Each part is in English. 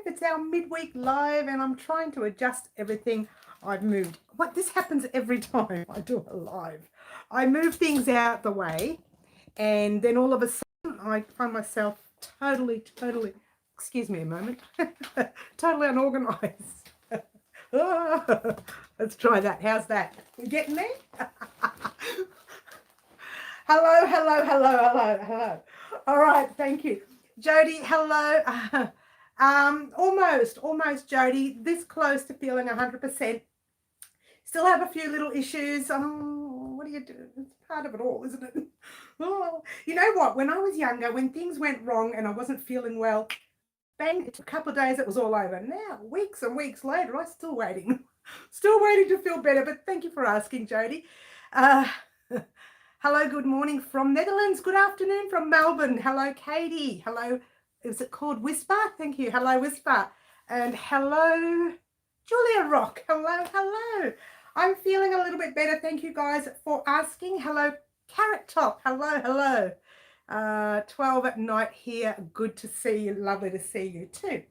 It's our midweek live and I'm trying to adjust everything. I've moved. This happens every time I do a live. I move things out the way and then all of a sudden I find myself totally, excuse me a moment, totally unorganized. Let's try that. How's that? You getting there? Hello. All right, thank you. Jody, hello. Almost, Jody. This close to feeling 100%. Still have a few little issues. What do you do? It's part of it all, isn't it? Oh, you know what? When I was younger, when things went wrong and I wasn't feeling well, bang, a couple of days it was all over. Now, weeks and weeks later, I'm still waiting. Still waiting to feel better, but thank you for asking, Jody. Hello, good morning from Netherlands. Good afternoon from Melbourne. Hello, Katie. Hello, is it called Whisper? Thank you. Hello, Whisper. And hello, Julia Rock. Hello. I'm feeling a little bit better. Thank you guys for asking. Hello, Carrot Top. Hello. 12 at night here. Good to see you. Lovely to see you too.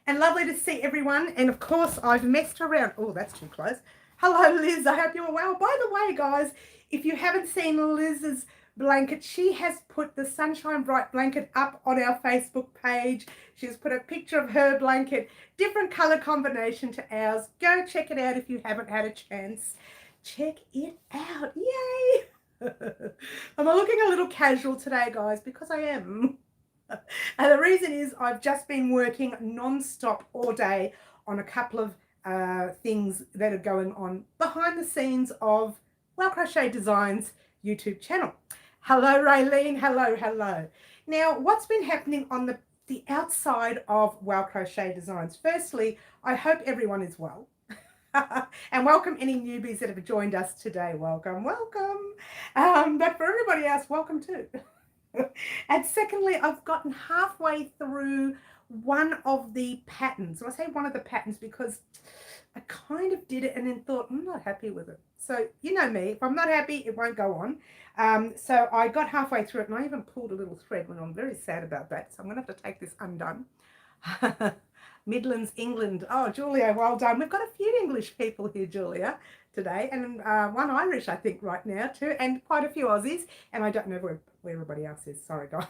And lovely to see everyone. And of course, I've messed around. Oh, that's too close. Hello, Liz. I hope you're well. By the way, guys, if you haven't seen Liz's blanket, she has put the Sunshine Bright blanket up on our Facebook page. She's put a picture of her blanket, different color combination to ours. Go check it out if you haven't had a chance. Check it out. Yay! I'm looking a little casual today, guys, because I am. And the reason is I've just been working non-stop all day on a couple of things that are going on behind the scenes of Well Crochet Designs YouTube channel. Hello, Raylene. Hello. Now, what's been happening on the outside of Well Crochet Designs? Firstly, I hope everyone is well. And welcome any newbies that have joined us today. Welcome. But for everybody else, welcome too. And secondly, I've gotten halfway through one of the patterns. And I say one of the patterns because I kind of did it and then thought, I'm not happy with it. So you know me, if I'm not happy, it won't go on. So I got halfway through it and I even pulled a little thread when I'm very sad about that. So I'm going to have to take this undone. Midlands, England. Oh, Julia, well done. We've got a few English people here, Julia, today. And one Irish, I think, right now too. And quite a few Aussies. And I don't know where everybody else is. Sorry, guys.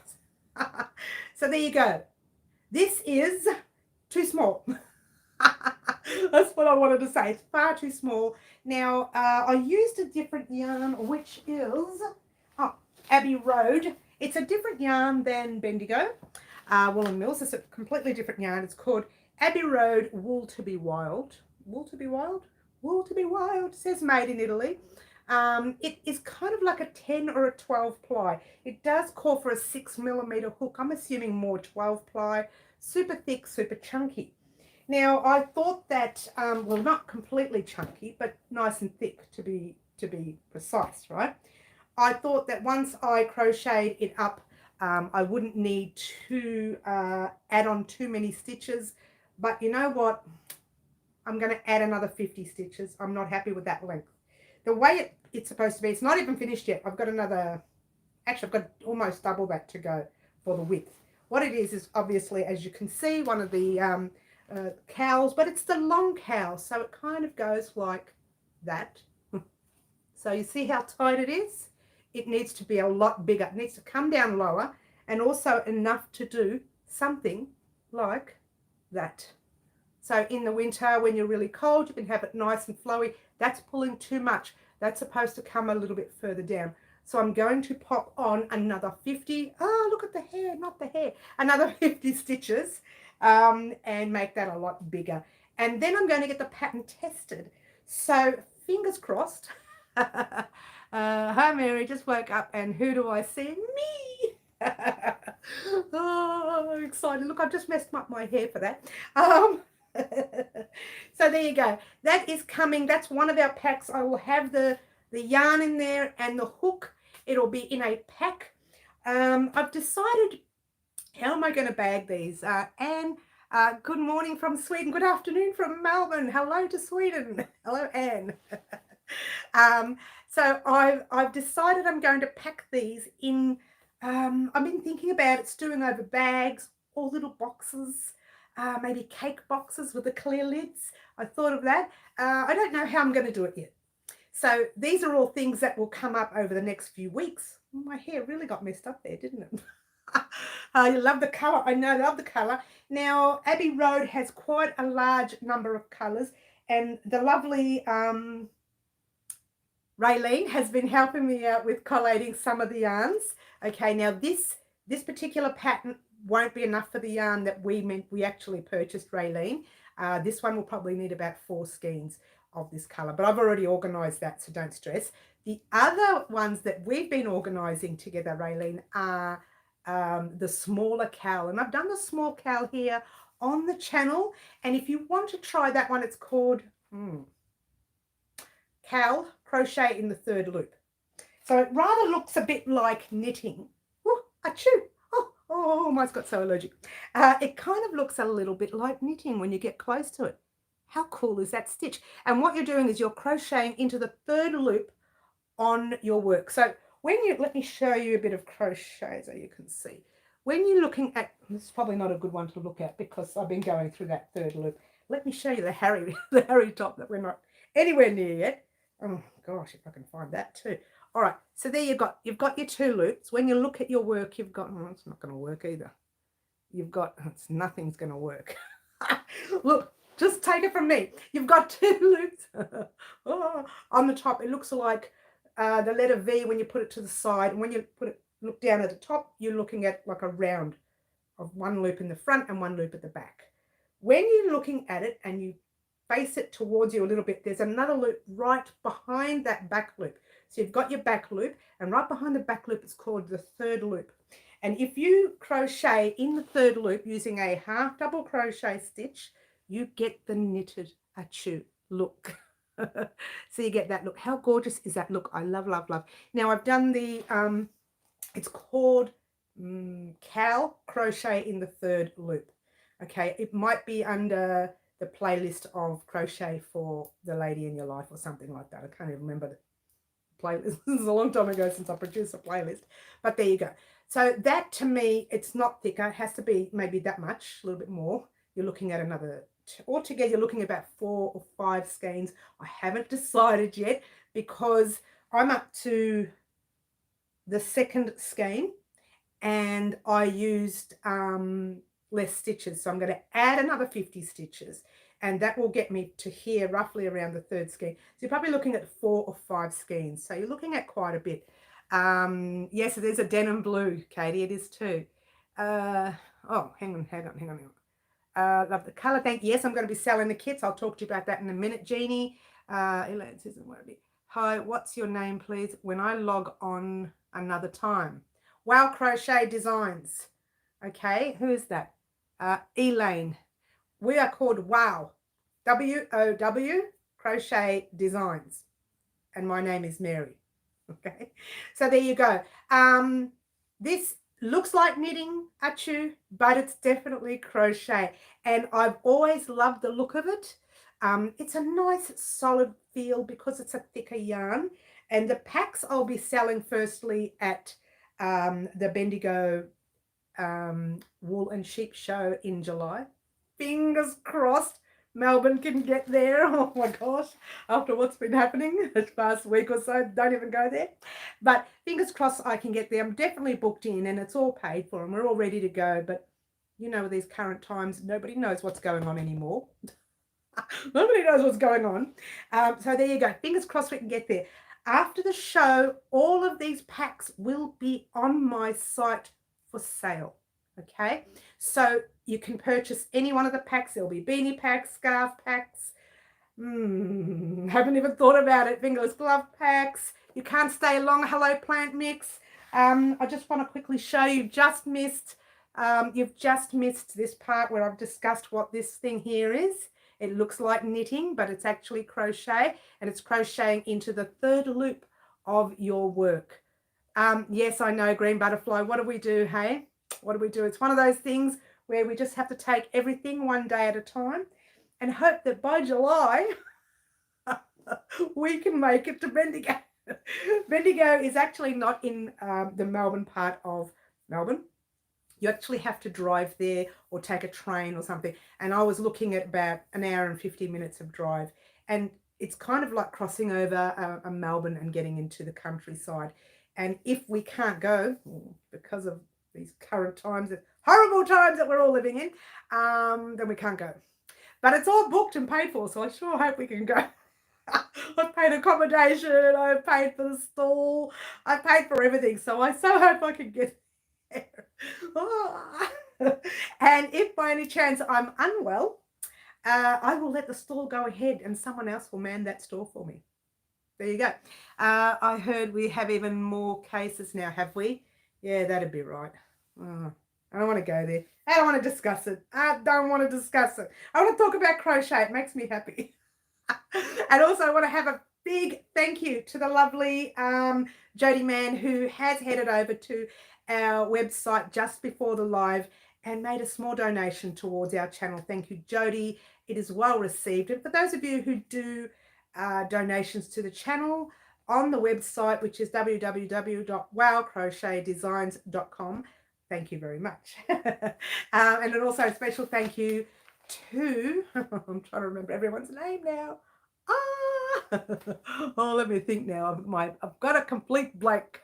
So there you go. This is too small. That's what I wanted to say. It's far too small. Now, I used a different yarn, which is Abbey Road. It's a different yarn than Bendigo Woolen Mills. It's a completely different yarn. It's called Abbey Road Wool to be Wild. Wool to be Wild? Wool to be Wild. It says made in Italy. It is kind of like a 10 or a 12 ply. It does call for a 6mm hook. I'm assuming more 12 ply. Super thick, super chunky. Now, I thought that, well, not completely chunky, but nice and thick to be precise, right? I thought that once I crocheted it up, I wouldn't need to add on too many stitches. But you know what? I'm going to add another 50 stitches. I'm not happy with that length. The way it's supposed to be, it's not even finished yet. I've got another, actually, I've got almost double that to go for the width. What it is obviously, as you can see, one of the cowls, but it's the long cowl, so it kind of goes like that. So you see how tight it is? It needs to be a lot bigger. It needs to come down lower and also enough to do something like that. So in the winter, when you're really cold, you can have it nice and flowy. That's pulling too much. That's supposed to come a little bit further down. So I'm going to pop on another 50. Oh, look at the hair, not the hair. Another 50 stitches. And make that a lot bigger. And then I'm going to get the pattern tested. So fingers crossed. Hi Mary, just woke up and who do I see? Me! Oh, I'm excited. Look, I've just messed up my hair for that. So there you go. That is coming. That's one of our packs. I will have the yarn in there and the hook. It'll be in a pack. I've decided, how am I going to bag these? Anne, good morning from Sweden. Good afternoon from Melbourne. Hello to Sweden. Hello, Anne. So I've decided I'm going to pack these in. I've been thinking about it, stewing over bags or little boxes. maybe cake boxes with the clear lids. I thought of that. I don't know how I'm going to do it yet. So these are all things that will come up over the next few weeks. My hair really got messed up there, didn't it? You love the colour. I know, love the colour. Now, Abbey Road has quite a large number of colours, and the lovely Raylene has been helping me out with collating some of the yarns. Okay, now this particular pattern won't be enough for the yarn that we actually purchased, Raylene. This one will probably need about 4 skeins of this colour, but I've already organised that, so don't stress. The other ones that we've been organising together, Raylene, are the smaller cowl, and I've done the small cowl here on the channel, and if you want to try that one, it's called cowl crochet in the 3rd loop. So it rather looks a bit like knitting. Oh, achoo! Oh, almost got so allergic. It kind of looks a little bit like knitting when you get close to it. How cool is that stitch? And what you're doing is you're crocheting into the 3rd loop on your work. So when you, let me show you a bit of crochet so you can see. When you're looking at, this is probably not a good one to look at because I've been going through that 3rd loop. Let me show you the Harry top that we're not anywhere near yet. Oh gosh, if I can find that too. All right, so there you've got your 2 loops. When you look at your work, you've got, oh, it's not going to work either. You've got, nothing's going to work. Look, just take it from me. You've got 2 loops oh, on the top. It looks like the letter V when you put it to the side, and when you look down at the top, you're looking at like a round of 1 loop in the front and 1 loop at the back. When you're looking at it and you face it towards you a little bit, there's another loop right behind that back loop. So you've got your back loop, and right behind the back loop is called the 3rd loop. And if you crochet in the 3rd loop using a half double crochet stitch, you get the knitted achoo look. So you get that look. How gorgeous is that look? I love, love, love. Now I've done the, it's called cowl crochet in the 3rd loop. Okay, it might be under the playlist of crochet for the lady in your life or something like that. I can't even remember the playlist. This is a long time ago since I produced a playlist, but there you go. So that, to me, it's not thicker. It has to be maybe that much, a little bit more. You're looking at another, altogether you're looking at about 4 or 5 skeins. I haven't decided yet because I'm up to the 2nd skein and I used less stitches, so I'm going to add another 50 stitches, and that will get me to here roughly around the 3rd skein. So you're probably looking at 4 or 5 skeins, so you're looking at quite a bit. Yes, there's a denim blue, Katie, it is too. Oh, hang on. Love the colour. Yes, I'm going to be selling the kits. I'll talk to you about that in a minute, Jeannie. Elaine says, hi, what's your name, please? When I log on another time. Wow Crochet Designs. Okay, who is that? Elaine. We are called Wow. W-O-W Crochet Designs. And my name is Mary. Okay, so there you go. This looks like knitting, achoo, but it's definitely crochet. And I've always loved the look of it. It's a nice solid feel because it's a thicker yarn. And the packs I'll be selling firstly at the Bendigo Wool and Sheep show in July. Fingers crossed Melbourne can get there. Oh my gosh, after what's been happening this past week or so, don't even go there. But fingers crossed I can get there. I'm definitely booked in and it's all paid for and we're all ready to go. But you know, with these current times, nobody knows what's going on anymore. Nobody knows what's going on. So there you go. Fingers crossed we can get there. After the show, all of these packs will be on my site for sale. Okay, so you can purchase any one of the packs. There'll be beanie packs, scarf packs. Haven't even thought about it. Fingerless glove packs. You can't stay long. Hello plant mix. I just want to quickly show you. You've just missed this part where I've discussed what this thing here is. It looks like knitting, but it's actually crochet, and it's crocheting into the 3rd loop of your work. Yes, I know, green butterfly. What do we do, hey? What do we do? It's one of those things where we just have to take everything one day at a time and hope that by July we can make it to Bendigo. Bendigo is actually not in the Melbourne part of Melbourne. You actually have to drive there or take a train or something. And I was looking at about an hour and 50 minutes of drive. And it's kind of like crossing over a Melbourne and getting into the countryside. And if we can't go because of these current times, horrible times that we're all living in, then we can't go. But it's all booked and paid for, so I sure hope we can go. I've paid accommodation, I've paid for the stall, I've paid for everything, so I so hope I can get there. Oh. And if by any chance I'm unwell, I will let the stall go ahead and someone else will man that stall for me. There you go. I heard we have even more cases now, have we? Yeah, that'd be right. Oh, I don't want to go there. I don't want to discuss it. I don't want to discuss it. I want to talk about crochet. It makes me happy. And also I want to have a big thank you to the lovely Jody Mann, who has headed over to our website just before the live and made a small donation towards our channel. Thank you, Jody. It is well received. And for those of you who do donations to the channel on the website, which is www.wowcrochetdesigns.com, thank you very much. And also a special thank you to, I'm trying to remember everyone's name now. Oh, let me think now. I've got a complete blank.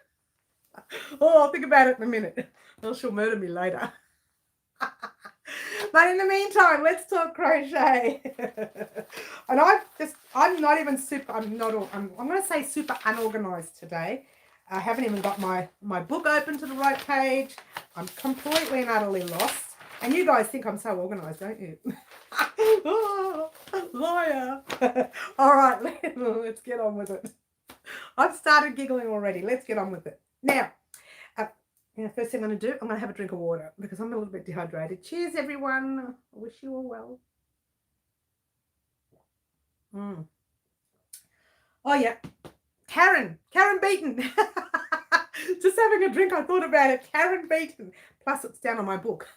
Oh, I'll think about it in a minute. Well, she'll murder me later. But in the meantime, let's talk crochet. And I'm not even super, I'm going to say super unorganized today. I haven't even got my book open to the right page. I'm completely and utterly lost. And you guys think I'm so organized, don't you? Oh, liar. All right, let's get on with it. I've started giggling already. Let's get on with it. Now, first thing I'm going to do, I'm going to have a drink of water because I'm a little bit dehydrated. Cheers, everyone. I wish you all well. Oh, yeah. Karen Beaton. Just having a drink, I thought about it. Karen Beaton. Plus, it's down on my book.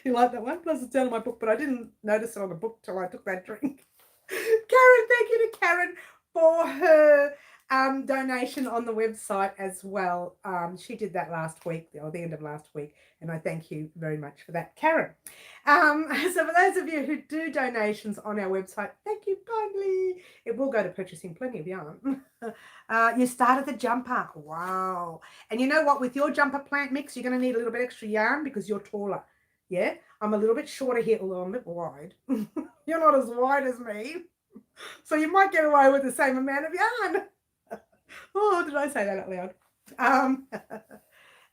You like that one? Plus, it's down on my book, but I didn't notice it on the book till I took that drink. Karen, thank you to Karen for her donation on the website as well. She did that last week, or the end of last week, and I thank you very much for that, Karen. So for those of you who do donations on our website, thank you kindly. It will go to purchasing plenty of yarn. You started the jumper. Wow. And you know what? With your jumper plant mix, you're going to need a little bit extra yarn because you're taller. Yeah, I'm a little bit shorter here, although I'm a bit wide. You're not as wide as me. So you might get away with the same amount of yarn. Oh, did I say that out loud?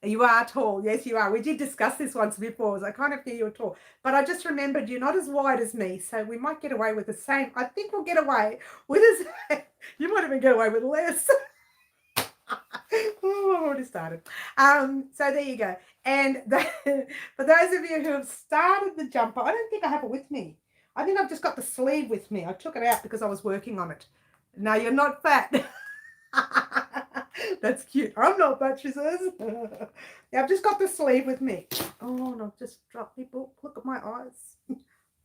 You are tall. Yes, you are. We did discuss this once before. So I kind of feel you're tall. But I just remembered you're not as wide as me. So we might get away with the same. I think we'll get away with the same. You might even get away with less. Oh, I've already started. So there you go. And for those of you who have started the jumper, I don't think I have it with me. I think I've just got the sleeve with me. I took it out because I was working on it. No, you're not fat. That's cute. I'm not fat, she says. Yeah, I've just got the sleeve with me. Oh, and I've just dropped people. Look at my eyes.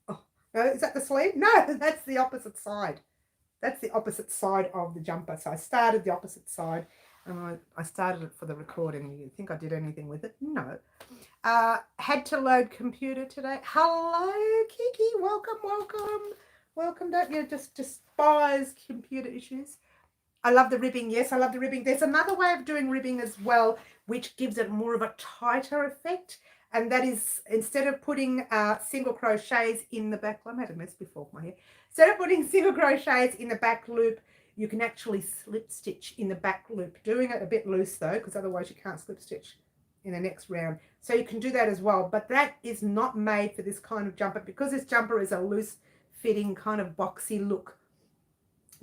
Oh, is that the sleeve? No, that's the opposite side. That's the opposite side of the jumper. So I started the opposite side. And I started it for the recording. You think I did anything with it? No. Had to load computer today. Hello, Kiki. Welcome. Don't you just despise computer issues? I love the ribbing. Yes, I love the ribbing. There's another way of doing ribbing as well, which gives it more of a tighter effect. And that is, instead of putting single crochets in the back, I made a mess before my hair. Instead of putting single crochets in the back loop, you can actually slip stitch in the back loop. Doing it a bit loose though, because otherwise you can't slip stitch in the next round. So you can do that as well, but that is not made for this kind of jumper because this jumper is a loose fitting kind of boxy look.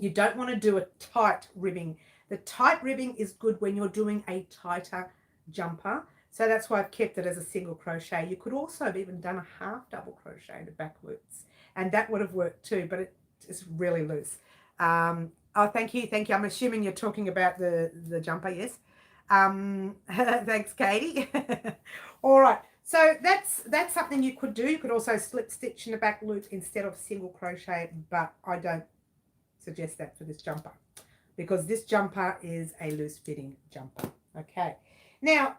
You don't want to do a tight ribbing. The tight ribbing is good when you're doing a tighter jumper. So that's why I've kept it as a single crochet. You could also have even done a half double crochet in the back loops, and that would have worked too, but it's really loose. Oh, thank you. I'm assuming you're talking about the jumper, yes. Thanks, Katie. All right, so that's something you could do. You could also slip stitch in the back loop instead of single crochet, but I don't suggest that for this jumper because this jumper is a loose fitting jumper. Okay, now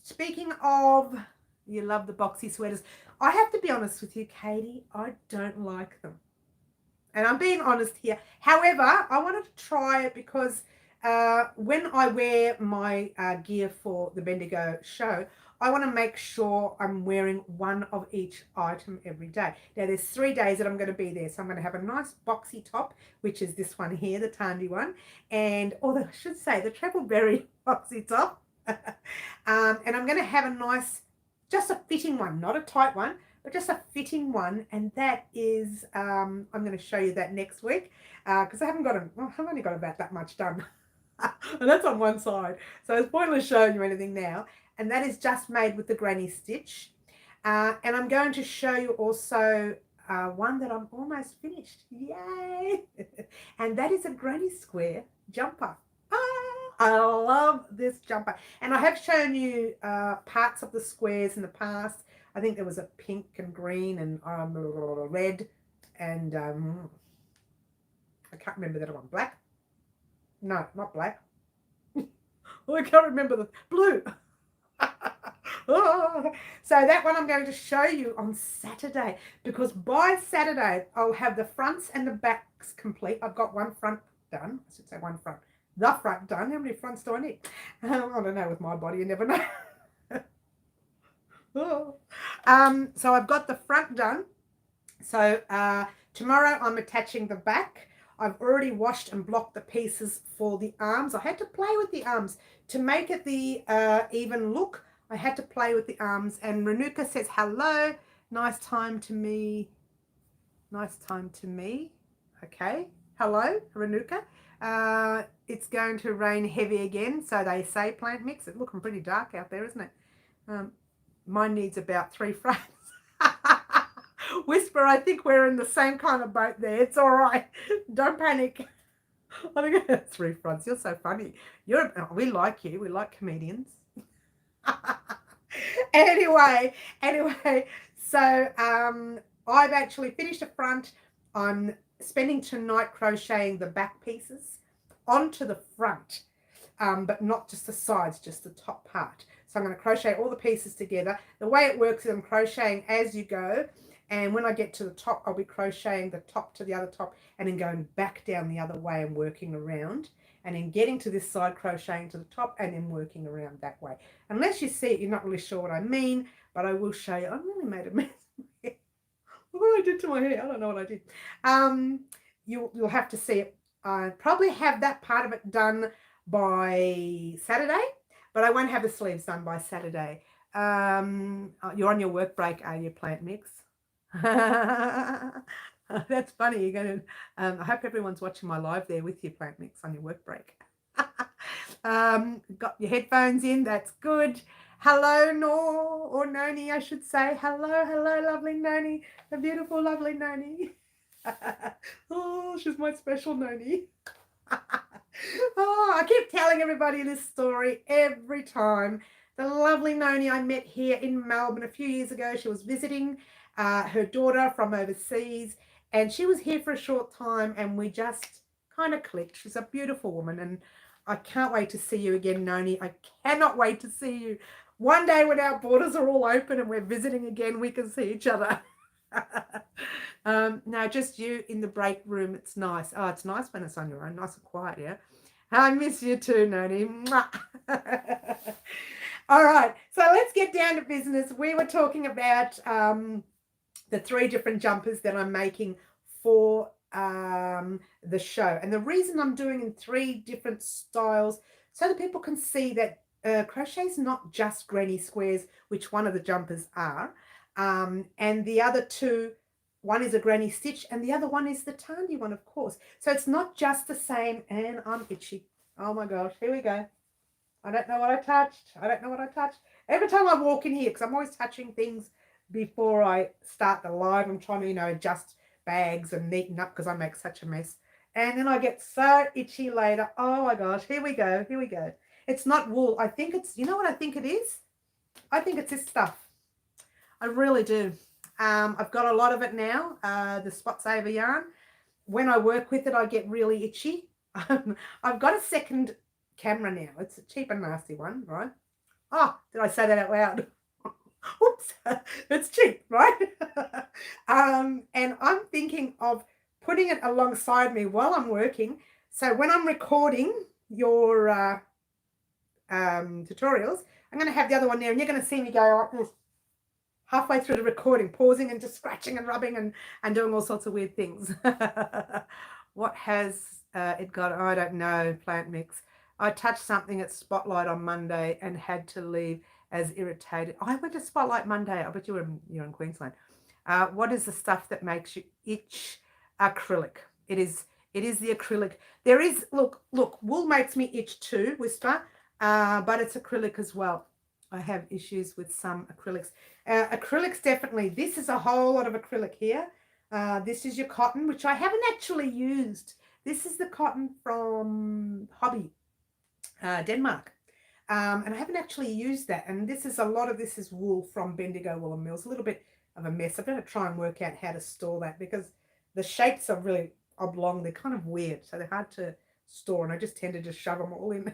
Speaking of, you love the boxy sweaters. I have to be honest with you, Katie, I don't like them. And I'm being honest here. However, I wanted to try it because when I wear my gear for the Bendigo show, I want to make sure I'm wearing one of each item every day. Now, there's 3 days that I'm going to be there. So I'm going to have a nice boxy top, which is this one here, the Tandy one. And, or I should say, the Trebbleberry boxy top. And I'm going to have a nice, just a fitting one, not a tight one, but just a fitting one. And that is, I'm going to show you that next week because I haven't got I've only got about that much done. And that's on one side. So it's pointless showing you anything now. And that is just made with the granny stitch. And I'm going to show you also one that I'm almost finished. Yay! And that is a granny square jumper. I love this jumper. And I have shown you parts of the squares in the past. I think there was a pink and green and red and I can't remember that one. Black? No, not black. I can't remember the blue. Oh. So that one I'm going to show you on Saturday because by Saturday I'll have the fronts and the backs complete. I've got one front done. I should say one front. The front done. How many fronts do I need? I don't know with my body. You never know. Oh. So I've got the front done. So tomorrow I'm attaching the back. I've already washed and blocked the pieces for the arms. I had to play with the arms to make it the even look. I had to play with the arms. And Renuka says, hello, nice time to me. Nice time to me. Okay. Hello, Renuka. It's going to rain heavy again. So they say, plant mix. It's looking pretty dark out there, isn't it? Mine needs about 3 frames. Whisper, I think we're in the same kind of boat there. It's all right. Don't panic. I think that's 3 fronts. You're so funny. We like you. We like comedians. Anyway, so I've actually finished the front. I'm spending tonight crocheting the back pieces onto the front, but not just the sides, just the top part. So I'm going to crochet all the pieces together. The way it works is I'm crocheting as you go. And when I get to the top, I'll be crocheting the top to the other top and then going back down the other way and working around. And then getting to this side, crocheting to the top and then working around that way. Unless you see it, you're not really sure what I mean, but I will show you. I really made a mess. What I did to my hair, I don't know what I did. You'll have to see it. I probably have that part of it done by Saturday, but I won't have the sleeves done by Saturday. You're on your work break, are you, Plant Mix? That's funny. You're going to. I hope everyone's watching my live there with you, Plant Mix, on your work break. Got your headphones in. That's good. Hello, Nor or Noni, I should say. Hello, lovely Noni, the beautiful, lovely Noni. Oh, she's my special Noni. Oh, I keep telling everybody this story every time. The lovely Noni I met here in Melbourne a few years ago. She was visiting her daughter from overseas, and she was here for a short time, and we just kind of clicked. She's a beautiful woman, and I can't wait to see you again, Noni. I cannot wait to see you. One day when our borders are all open and we're visiting again, we can see each other. No, just you in the break room. It's nice. Oh, it's nice when it's on your own, nice and quiet, yeah? I miss you too, Noni. All right, so let's get down to business. We were talking about the 3 different jumpers that I'm making for the show. And the reason I'm doing in 3 different styles so that people can see that crochet is not just granny squares, which one of the jumpers are. And the other 2, one is a granny stitch and the other one is the Tandy one, of course. So it's not just the same. And I'm itchy. Oh my gosh, here we go. I don't know what I touched. Every time I walk in here, because I'm always touching things before I start the live, I'm trying to, adjust bags and neaten up because I make such a mess. And then I get so itchy later. Oh my gosh, here we go. It's not wool. I think it's, you know what I think it is? I think it's this stuff. I really do. I've got a lot of it now, the Spot Saver yarn. When I work with it, I get really itchy. I've got a second camera now. It's a cheap and nasty one, right? Oh, did I say that out loud? Oops, it's cheap, right? And I'm thinking of putting it alongside me while I'm working. So when I'm recording your tutorials, I'm going to have the other one there, and you're going to see me go like this halfway through the recording, pausing and just scratching and rubbing and doing all sorts of weird things. What has it got? Oh, I don't know, plant mix. I touched something at Spotlight on Monday and had to leave as irritated. I went to Spotlight Monday. I bet you're in Queensland. What is the stuff that makes you itch? Acrylic. It is the acrylic. There is, look, wool makes me itch too, Whisper, but it's acrylic as well. I have issues with some acrylics. Acrylics, definitely. This is a whole lot of acrylic here. This is your cotton, which I haven't actually used. This is the cotton from Hobby, Denmark. And I haven't actually used that. And a lot of this is wool from Bendigo Wool and Mills. A little bit of a mess. I'm going to try and work out how to store that because the shapes are really oblong. They're kind of weird. So they're hard to store. And I just tend to just shove them all in.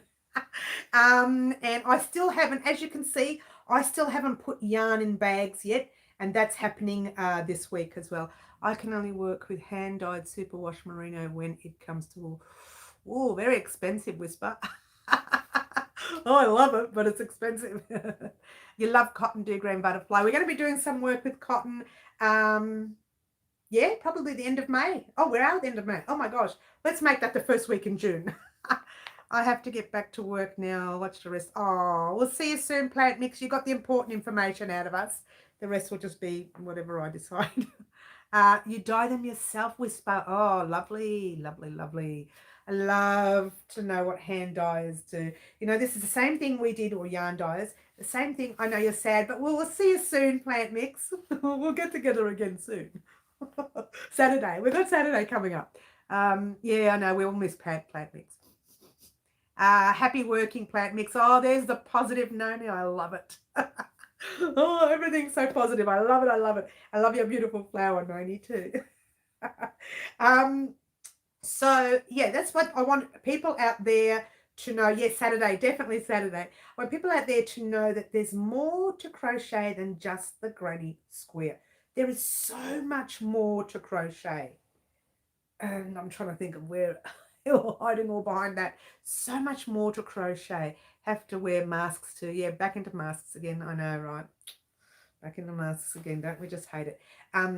And I still haven't, as you can see, I still haven't put yarn in bags yet. And that's happening this week as well. I can only work with hand-dyed superwash merino when it comes to wool. Oh, very expensive, Whisper. Oh, I love it, but it's expensive. You love cotton, do Green Butterfly. We're going to be doing some work with cotton. Yeah, probably the end of May. Oh, we're out at the end of May. Oh my gosh. Let's make that the first week in June. I have to get back to work now. Watch the rest. Oh, we'll see you soon, Plant Mix. You got the important information out of us. The rest will just be whatever I decide. You dye them yourself, Whisper. Oh, lovely, lovely, lovely. I love to know what hand dyers do. You know, this is the same thing we did, or yarn dyers. The same thing. I know you're sad, but we'll see you soon, Plant Mix. We'll get together again soon. Saturday. We've got Saturday coming up. Yeah, I know. We all miss Plant Mix. Happy working, Plant Mix. Oh, there's the positive Nomi. I love it. Oh, everything's so positive. I love it. I love it. I love your beautiful flower, Noni, too. So, yeah, that's what I want people out there to know. Yes, Saturday, definitely Saturday. I want people out there to know that there's more to crochet than just the granny square. There is so much more to crochet. And I'm trying to think of where you're hiding all behind that. So much more to crochet. Have to wear masks too. Yeah, back into masks again. I know, right? Back into masks again. Don't we just hate it?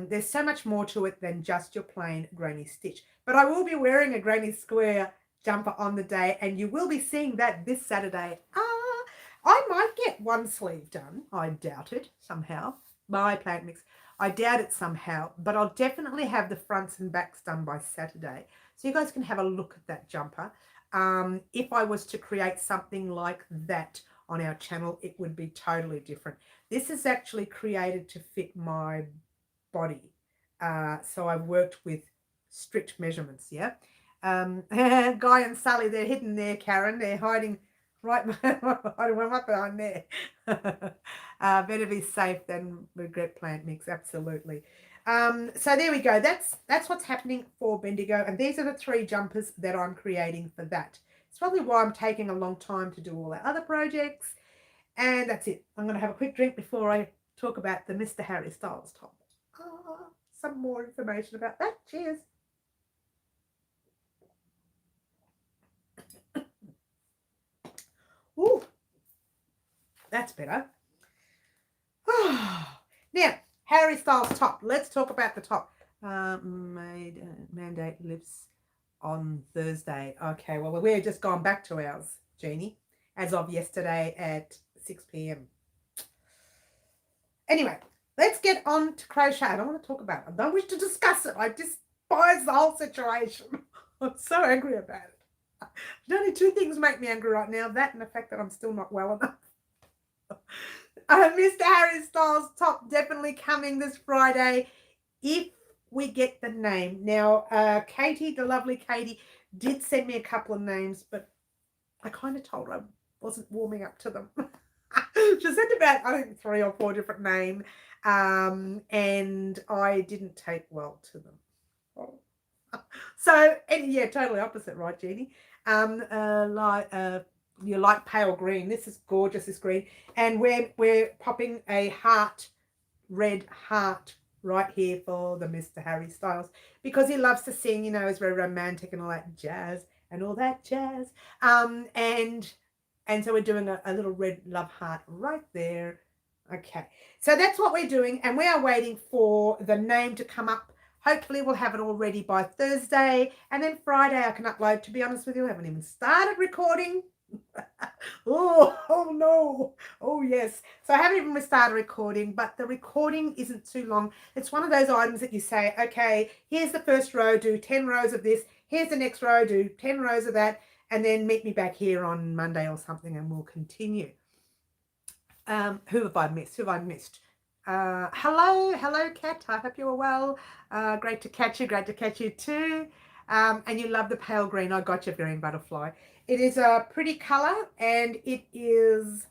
There's so much more to it than just your plain granny stitch. But I will be wearing a granny square jumper on the day, and you will be seeing that this Saturday. I might get one sleeve done. I doubt it somehow. My Plant Mix. I doubt it somehow, but I'll definitely have the fronts and backs done by Saturday. So you guys can have a look at that jumper. If I was to create something like that on our channel, it would be totally different. This is actually created to fit my body. So I've worked with strict measurements, yeah. Guy and Sally, they're hidden there, Karen. They're hiding right behind there. Better be safe than regret, Plant Mix, absolutely. So there we go. That's what's happening for Bendigo, and these are the 3 jumpers that I'm creating for that. It's probably why I'm taking a long time to do all our other projects. And that's it. I'm going to have a quick drink before I talk about the Mr. Harry Styles top. Some more information about that. Cheers. Ooh, that's better. Now, Harry Styles top. Let's talk about the top. Mandate lifts on Thursday. Okay, well, we're just gone back to ours, Jeannie, as of yesterday at 6 p.m. Anyway, let's get on to crochet. I don't want to talk about it. I don't wish to discuss it. I despise the whole situation. I'm so angry about it. There's only 2 things make me angry right now. That and the fact that I'm still not well enough. Mr. Harry Styles top definitely coming this Friday if we get the name. Now, Katie, the lovely Katie, did send me a couple of names, but I kind of told her I wasn't warming up to them. She sent about, I think, 3 or 4 different names, and I didn't take well to them. So, and yeah, totally opposite, right, Jeannie? you like pale green. This is gorgeous, this green. And we're popping a heart, red heart right here for the Mr. Harry Styles, because he loves to sing, you know, is very romantic and all that jazz and all that jazz. And so we're doing a little red love heart right there. Okay, so that's what we're doing, and we are waiting for the name to come up. Hopefully we'll have it all ready by Thursday, and then Friday I can upload. To be honest with you, I haven't even started recording. Oh no. Oh yes. So I haven't even started recording, but the recording isn't too long. It's one of those items that you say, okay, here's the first row, do 10 rows of this. Here's the next row, do 10 rows of that. And then meet me back here on Monday or something and we'll continue. Who have I missed? Hello, Kat. I hope you're well. Great to catch you too. And you love the pale green. I got your green butterfly. It is a pretty color, and it is,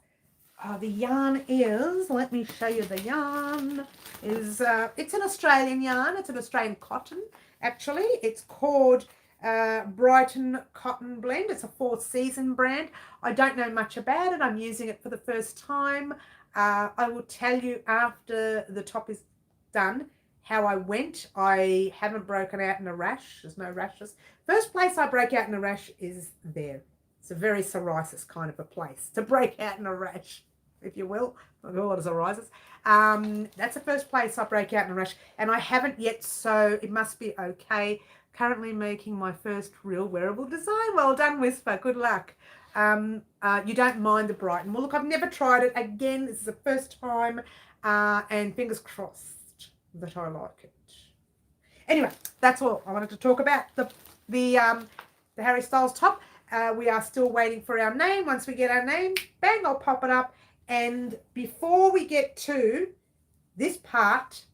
the yarn is, let me show you the yarn, is, it's an Australian yarn. It's an Australian cotton, actually. It's called Brighton Cotton Blend. It's a 4-season brand. I don't know much about it. I'm using it for the first time. I will tell you after the top is done how I went. I haven't broken out in a rash. There's no rashes. First place I break out in a rash is there. It's a very psoriasis kind of a place to break out in a rash, if you will. Not a lot of psoriasis. That's the first place I break out in a rash, and I haven't yet, so it must be okay. Currently making my first real wearable design. Well done, Whisper. Good luck. You don't mind the Brighton. Well, look, I've never tried it. Again, this is the first time, and fingers crossed that I like it. Anyway, that's all I wanted to talk about. The Harry Styles top. We are still waiting for our name. Once we get our name, bang, I'll pop it up. And before we get to this part,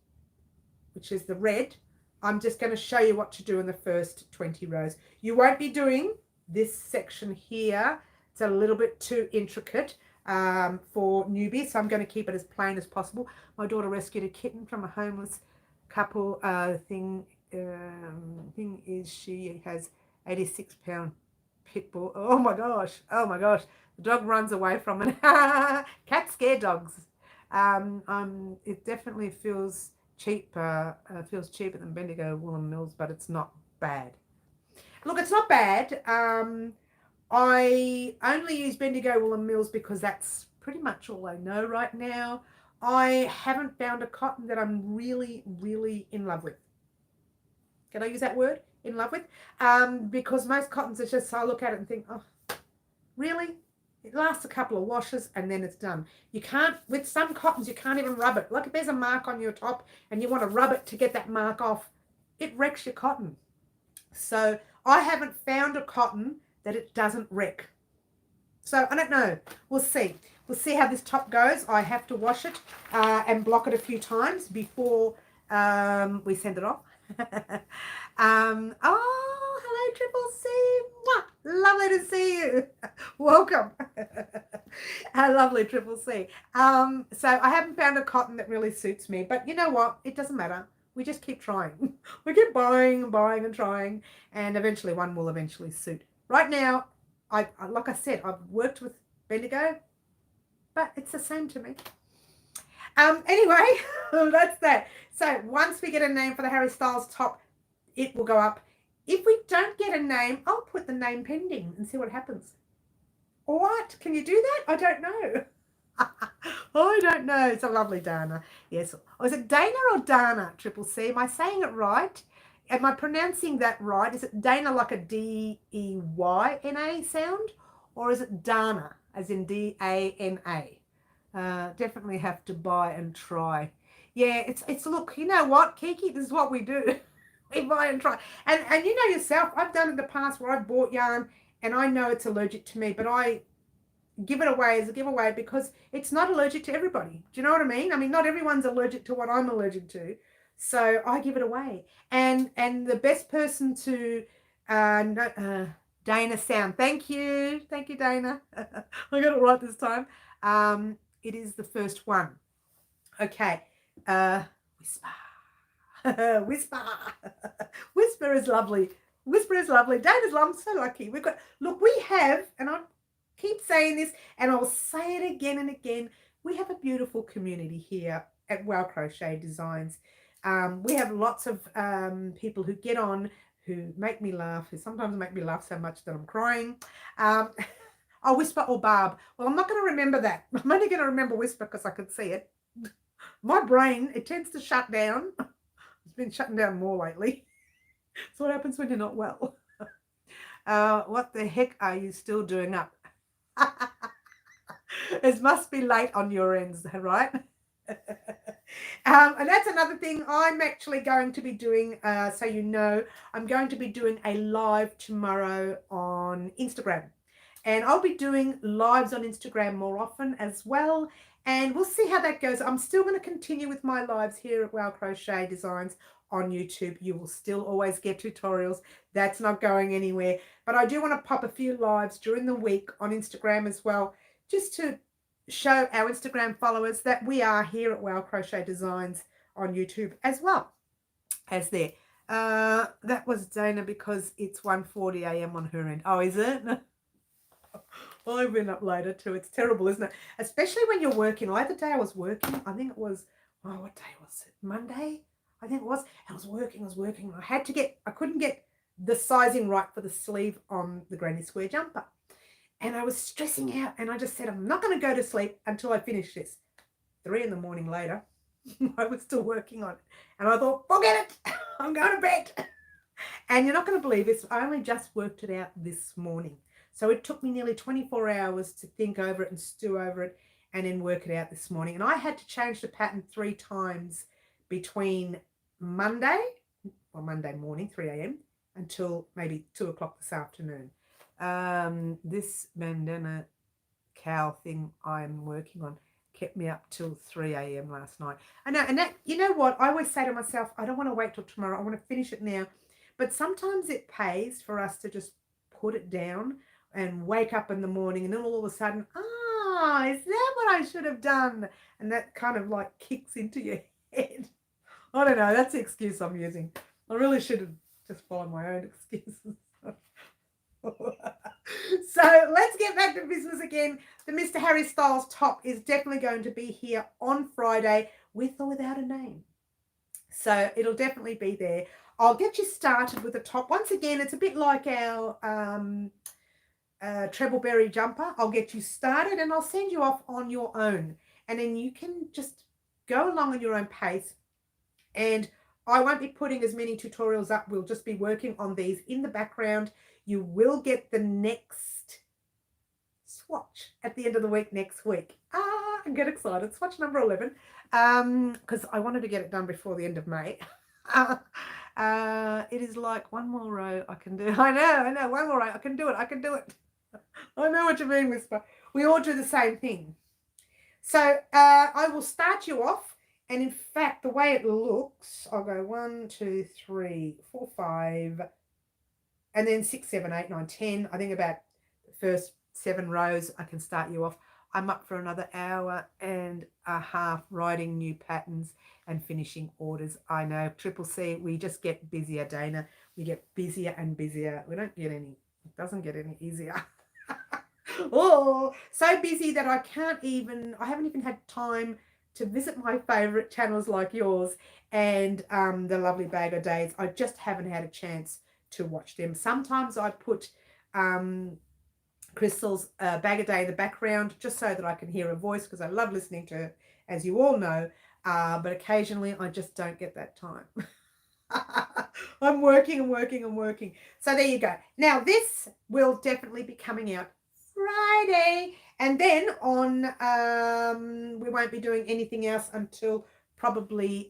which is the red, I'm just going to show you what to do in the first 20 rows. You won't be doing this section here. It's a little bit too intricate for newbies, so I'm going to keep it as plain as possible. My daughter rescued a kitten from a homeless couple. Thing is, she has 86-pound pit bull. Oh my gosh. The dog runs away from it. Cats scare dogs. It definitely feels cheap. Feels cheaper than Bendigo Woolen Mills, but it's not bad. Look, it's not bad. I only use Bendigo Woolen Mills because that's pretty much all I know right now. I haven't found a cotton that I'm really, really in love with. Can I use that word? In love with? Because most cottons are just, I look at it and think, oh, really? It lasts a couple of washes and then it's done. You can't, with some cottons, you can't even rub it. Like if there's a mark on your top and you want to rub it to get that mark off, it wrecks your cotton. So I haven't found a cotton that it doesn't wreck. So I don't know. We'll see. We'll see how this top goes. I have to wash it and block it a few times before we send it off. Oh, hello, Triple C. Mwah. Lovely to see you. Welcome. Lovely, Triple C. So I haven't found a cotton that really suits me, but you know what? It doesn't matter. We just keep trying. We keep buying and buying and trying, and eventually one will eventually suit. Right now, like I said, I've worked with Bendigo, but it's the same to me. Anyway, that's that. So once we get a name for the Harry Styles top, it will go up. If we don't get a name, I'll put the name pending and see what happens. All right, can you do that? I don't know. I don't know. It's a lovely Dana. Yes. Oh, is it Dana or Dana, Triple C? Am I saying it right? Am I pronouncing that right? Is it Dana like a D-E-Y-N-A sound? Or is it Dana as in D-A-N-A? Definitely have to buy and try. Yeah, it's look, you know what, Kiki, this is what we do. We buy and try. And you know yourself, I've done it in the past where I've bought yarn and I know it's allergic to me, but I give it away as a giveaway because it's not allergic to everybody. Do you know what I mean? I mean, not everyone's allergic to what I'm allergic to. So I give it away. And the best person to Dana Sound. Thank you. Thank you, Dana. I got it right this time. It is the first one. Okay. Whisper. Whisper. Whisper is lovely. Whisper is lovely. Dana's lovely. I'm so lucky. We've got, look, we have, and I'm keep saying this, and I'll say it again and again. We have a beautiful community here at Wow Crochet Designs. We have lots of people who get on, who make me laugh, who sometimes make me laugh so much that I'm crying. I'll Whisper or Barb. Well, I'm not going to remember that. I'm only going to remember Whisper because I can see it. My brain, it tends to shut down. It's been shutting down more lately. So what happens when you're not well? What the heck are you still doing up? It must be late on your ends, right? And that's another thing I'm actually going to be doing, so you know, I'm going to be doing a live tomorrow on Instagram. And I'll be doing lives on Instagram more often as well. And we'll see how that goes. I'm still going to continue with my lives here at Wow Crochet Designs on YouTube. You will still always get tutorials. That's not going anywhere. But I do want to pop a few lives during the week on Instagram as well, just to show our Instagram followers that we are here at Wow Crochet Designs on YouTube as well as there. That was Dana because it's 1:40 a.m. on her end. Oh, is it? I've been up later too. It's terrible, isn't it? Especially when you're working. Like the day I was working, I think it was, oh, what day was it? Monday? I think it was. I was working. I couldn't get the sizing right for the sleeve on the granny square jumper. And I was stressing out, and I just said, I'm not going to go to sleep until I finish this. 3 in the morning later, I was still working on it. And I thought, forget it. I'm going to bed. And you're not going to believe this. I only just worked it out this morning. So it took me nearly 24 hours to think over it and stew over it and then work it out this morning. And I had to change the pattern 3 times between Monday morning, 3 a.m. until maybe 2 o'clock this afternoon. This bandana cow thing I'm working on kept me up till 3 a.m. last night. I know, and that, you know what? I always say to myself, I don't want to wait till tomorrow. I want to finish it now. But sometimes it pays for us to just put it down and wake up in the morning, and then all of a sudden, is that what I should have done? And that kind of like kicks into your head. I don't know. That's the excuse I'm using. I really should have just followed my own excuses. So let's get back to business again. The Mr. Harry Styles top is definitely going to be here on Friday with or without a name. So it'll definitely be there. I'll get you started with the top. Once again, it's a bit like our treble-berry jumper. I'll get you started and I'll send you off on your own. And then you can just go along at your own pace. And I won't be putting as many tutorials up. We'll just be working on these in the background. You will get the next swatch at the end of the week next week. I get excited. Swatch number 11. Because I wanted to get it done before the end of May. It is like one more row I can do. I know, one more row. I can do it. I know what you mean, Whisper. We all do the same thing. So I will start you off. And in fact, the way it looks, I'll go 1, 2, 3, 4, 5, and then 6, 7, 8, 9, 10. I think about the first 7 rows, I can start you off. I'm up for another hour and a half writing new patterns and finishing orders. I know, Triple C, we just get busier, Dana. We get busier and busier. We don't get any, it doesn't get any easier. Oh, so busy that I haven't even had time to visit my favorite channels like yours and the lovely Bag of Days. I just haven't had a chance to watch them. Sometimes I put Crystal's Bag of Day in the background just so that I can hear her voice because I love listening to her, as you all know, but occasionally I just don't get that time. I'm working. So there you go. Now this will definitely be coming out Friday, and then on we won't be doing anything else until probably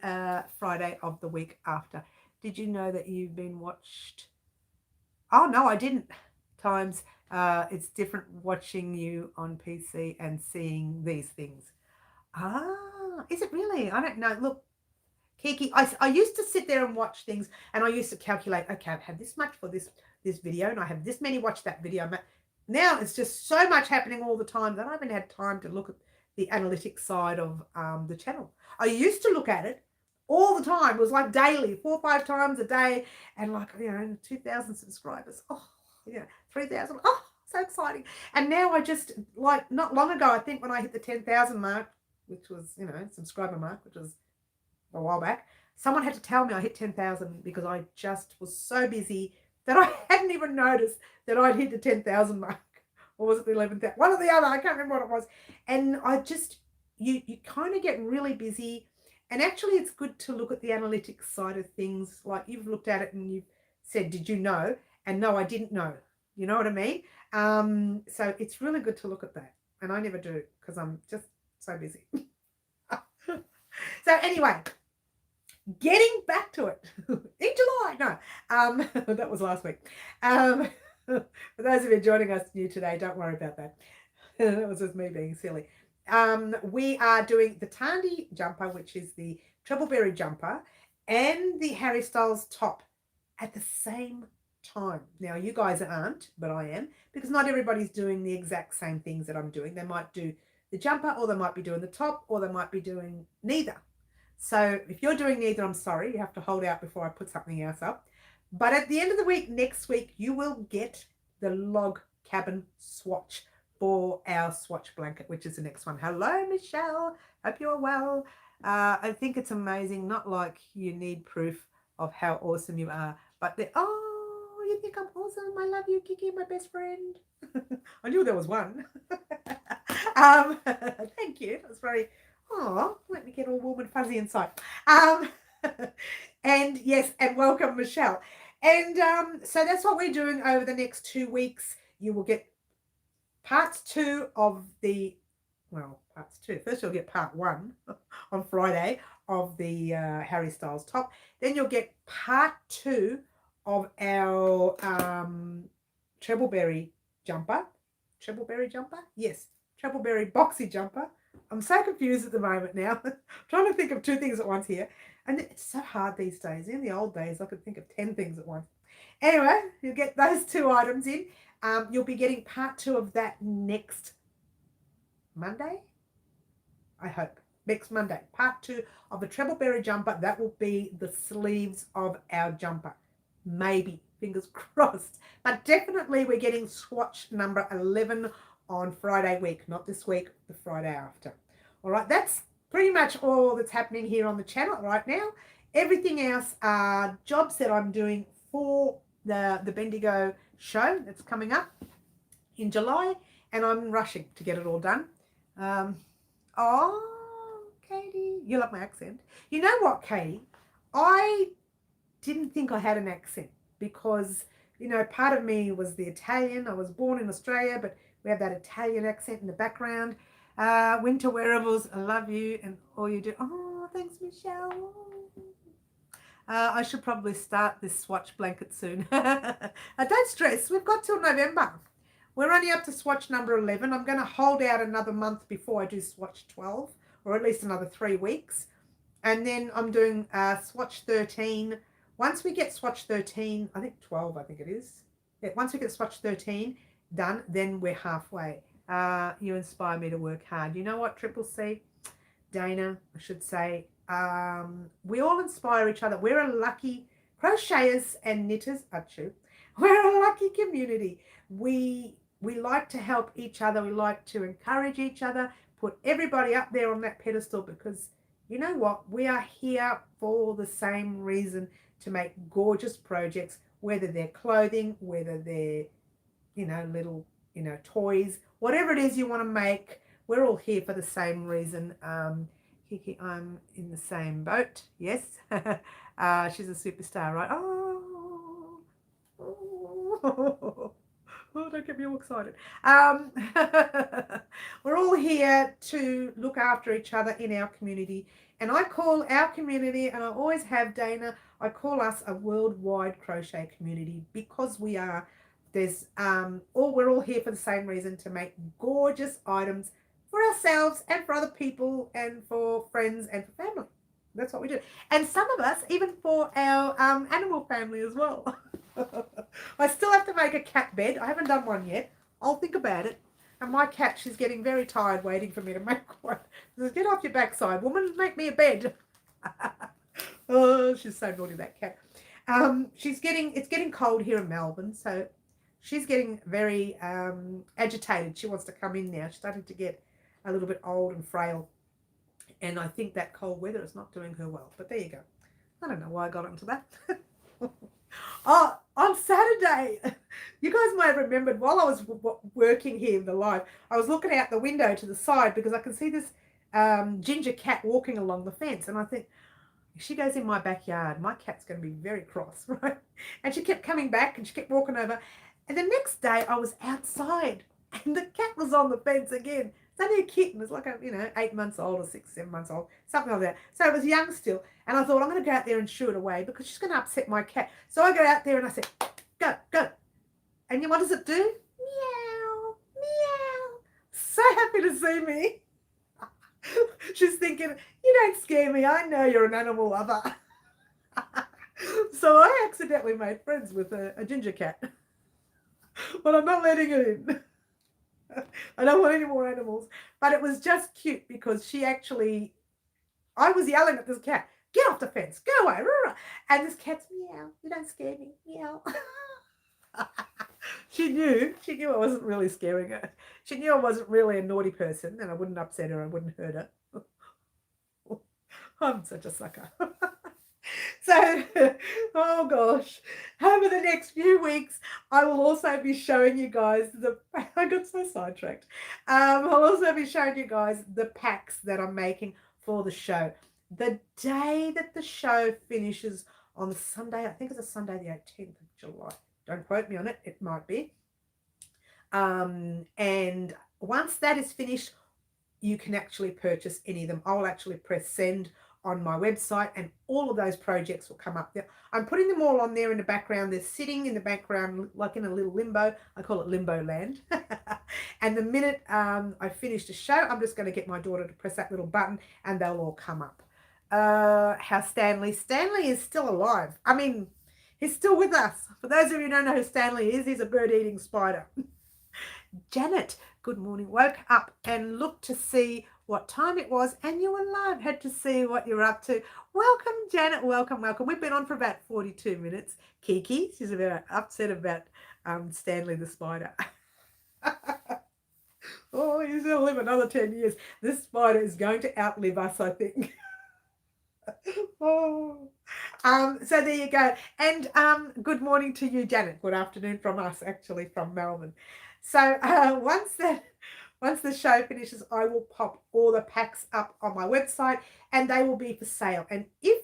Friday of the week after. Did you know that you've been watched? Oh no, I didn't. Times it's different watching you on PC and seeing these things. Is it really? I don't know. Look, Kiki, I used to sit there and watch things, and I used to calculate, okay, I've had this much for this video, and I have this many watch that video. Now it's just so much happening all the time that I haven't had time to look at the analytics side of the channel. I used to look at it all the time. It was like daily, 4 or 5 times a day, and like, 2,000 subscribers. Oh, 3,000. Oh, So exciting. And now I just, like, not long ago, I think when I hit the 10,000 mark, which was, you know, subscriber mark, which was a while back, someone had to tell me I hit 10,000 because I just was so busy that I hadn't even noticed that I'd hit the 10,000 mark. Or was it the 11,000? One or the other. I can't remember what it was. And I just, you kind of get really busy. And actually, it's good to look at the analytics side of things. Like, you've looked at it and you've said, did you know? And no, I didn't know. You know what I mean? So it's really good to look at that. And I never do because I'm just so busy. So anyway, getting back to it. In July, no, that was last week. For those of you joining us new today, don't worry about that. That was just me being silly. We are doing the Tandy jumper, which is the Trebbleberry jumper, and the Harry Styles top at the same time. Now, you guys aren't, but I am, because not everybody's doing the exact same things that I'm doing. They might do the jumper, or they might be doing the top, or they might be doing neither. So if you're doing neither, I'm sorry. You have to hold out before I put something else up. But at the end of the week, next week, you will get the log cabin swatch for our swatch blanket, which is the next one. Hello, Michelle. Hope you're well. I think it's amazing. Not like you need proof of how awesome you are, but oh, you think I'm awesome? I love you, Kiki, my best friend. I knew there was one. Thank you. That was very... Oh, let me get all warm and fuzzy inside. And yes, and welcome, Michelle. And so that's what we're doing over the next 2 weeks. You will get parts 2 of the, well, parts 2. First you'll get part 1 on Friday of the Harry Styles top. Then you'll get part 2 of our Trebbleberry jumper. Trebbleberry jumper? Yes, Trebbleberry boxy jumper. I'm so confused at the moment now. I'm trying to think of 2 things at once here. And it's so hard these days. In the old days, I could think of 10 things at once. Anyway, you'll get those 2 items in. You'll be getting part 2 of that next Monday, I hope. Next Monday. Part 2 of the Trebbleberry jumper. That will be the sleeves of our jumper. Maybe. Fingers crossed. But definitely we're getting swatch number 11 on Friday week, not this week, the Friday after. All right, that's pretty much all that's happening here on the channel right now. Everything else are jobs that I'm doing for the Bendigo show that's coming up in July, and I'm rushing to get it all done. Oh, Katie, you love my accent. You know what, Katie? I didn't think I had an accent because, you know, part of me was the Italian. I was born in Australia, but we have that Italian accent in the background. Winter wearables, I love you and all you do. Oh, thanks, Michelle. I should probably start this swatch blanket soon. Don't stress, we've got till November. We're only up to swatch number 11. I'm going to hold out another month before I do swatch 12, or at least another 3 weeks. And then I'm doing swatch 13. Once we get swatch 13, I think 12, I think it is. Yeah, once we get swatch 13 done, then we're halfway. You inspire me to work hard. You know what, Triple C? Dana, I should say. We all inspire each other. We're a lucky crocheters and knitters. Achoo. We're a lucky community. We like to help each other. We like to encourage each other, put everybody up there on that pedestal, because you know what? We are here for the same reason, to make gorgeous projects, whether they're clothing, whether they're, you know, little, you know, toys, whatever it is you want to make. We're all here for the same reason. Kiki, I'm in the same boat. Yes. She's a superstar, right? Oh, don't get me all excited. We're all here to look after each other in our community. And I call our community, and I always have, Dana, I call us a worldwide crochet community, because we are. We're all here for the same reason, to make gorgeous items for ourselves and for other people and for friends and for family. That's what we do. And some of us even for our animal family as well. I still have to make a cat bed. I haven't done one yet. I'll think about it. And my cat, she's getting very tired waiting for me to make one. She says, get off your backside, woman, make me a bed. Oh, she's so naughty, that cat. It's getting cold here in Melbourne, so she's getting very agitated. She wants to come in now. She's starting to get a little bit old and frail. And I think that cold weather is not doing her well. But there you go. I don't know why I got into that. Oh, on Saturday, you guys might have remembered while I was working here in the live, I was looking out the window to the side because I can see this ginger cat walking along the fence. And I think, if she goes in my backyard, my cat's going to be very cross, right? And she kept coming back and she kept walking over. And the next day I was outside and the cat was on the fence again. It's only a kitten. It's like, 8 months old or 6, 7 months old, something like that. So it was young still. And I thought, I'm going to go out there and shoo it away because she's going to upset my cat. So I go out there and I said, go, go. And what does it do? Meow, meow. So happy to see me. She's thinking, you don't scare me. I know you're an animal lover. So I accidentally made friends with a ginger cat. But I'm not letting it in. I don't want any more animals. But it was just cute because I was yelling at this cat, get off the fence, go away. And this cat's, meow, you don't scare me, meow. She knew I wasn't really scaring her. She knew I wasn't really a naughty person and I wouldn't upset her, I wouldn't hurt her. I'm such a sucker. So, oh gosh, over the next few weeks, I will also be showing you guys I got so sidetracked. I'll also be showing you guys the packs that I'm making for the show. The day that the show finishes on Sunday, I think it's a Sunday the 18th of July. Don't quote me on it, it might be. And once that is finished, you can actually purchase any of them. I'll actually press send on my website and all of those projects will come up there. I'm putting them all on there in the background. They're sitting in the background like in a little limbo. I call it limbo land. And the minute I finish the show, I'm just going to get my daughter to press that little button and they'll all come up. How Stanley is still alive. I mean, he's still with us. For those of you who don't know who Stanley is, he's a bird-eating spider. Janet, good morning. Woke up and looked to see what time it was and you were live. Had to see what you're up to. Welcome, Janet. Welcome, welcome. We've been on for about 42 minutes. Kiki, she's very upset about Stanley the spider. Oh, he's going to live another 10 years. This spider is going to outlive us, I think. Oh. So there you go. And good morning to you, Janet. Good afternoon from us, actually, from Melbourne. So once the show finishes, I will pop all the packs up on my website and they will be for sale. And if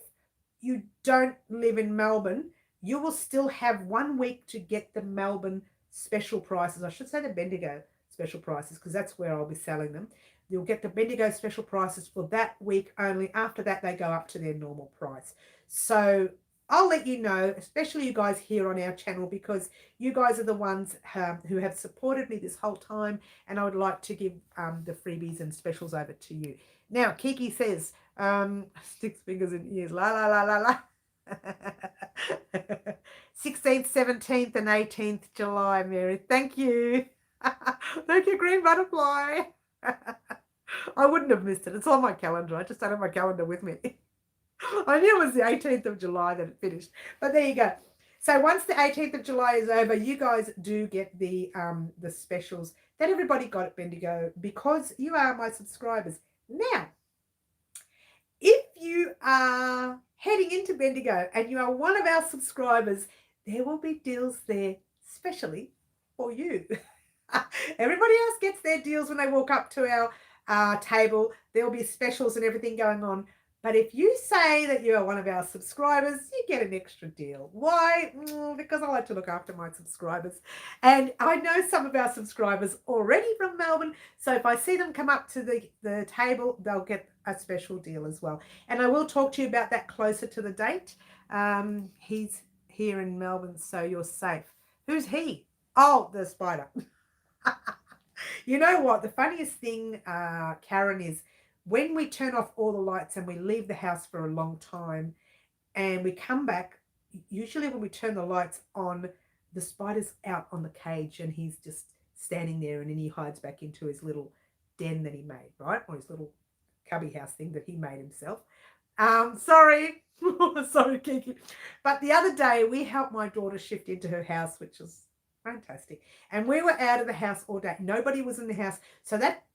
you don't live in Melbourne, you will still have 1 week to get the Melbourne special prices. I should say the Bendigo special prices because that's where I'll be selling them. You'll get the Bendigo special prices for that week only. After that, they go up to their normal price. So I'll let you know, especially you guys here on our channel, because you guys are the ones who have supported me this whole time, and I would like to give the freebies and specials over to you. Now, Kiki says, 6 fingers in ears, la, la, la, la, la. 16th, 17th and 18th July, Mary. Thank you. Thank you, Green Butterfly. I wouldn't have missed it. It's on my calendar. I just don't have my calendar with me. I knew it was the 18th of July that it finished. But there you go. So once the 18th of July is over, you guys do get the specials that everybody got at Bendigo because you are my subscribers. Now, if you are heading into Bendigo and you are one of our subscribers, there will be deals there specially for you. Everybody else gets their deals when they walk up to our table. There will be specials and everything going on. But if you say that you are one of our subscribers, you get an extra deal. Why? Because I like to look after my subscribers. And I know some of our subscribers already from Melbourne. So if I see them come up to the table, they'll get a special deal as well. And I will talk to you about that closer to the date. He's here in Melbourne, so you're safe. Who's he? Oh, the spider. You know what? The funniest thing, Karen, is when we turn off all the lights and we leave the house for a long time and we come back, usually when we turn the lights on, the spider's out on the cage and he's just standing there and then he hides back into his little den that he made, right? Or his little cubby house thing that he made himself. Sorry. Sorry, Kiki. But the other day we helped my daughter shift into her house, which is Fantastic. And we were out of the house all day. Nobody was in the house. So that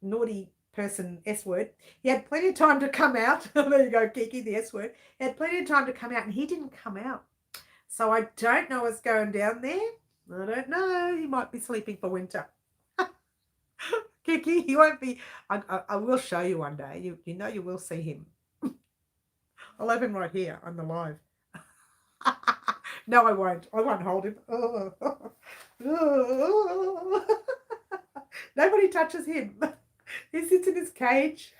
naughty person, S word, he had plenty of time to come out. There you go, Kiki, the S word. He had plenty of time to come out, and he didn't come out. So I don't know what's going down there. I don't know. He might be sleeping for winter. Kiki, he won't be. I will show you one day. You know you will see him. I'll have him right here on the live. No, I won't. I won't hold him. Nobody touches him. He sits in his cage,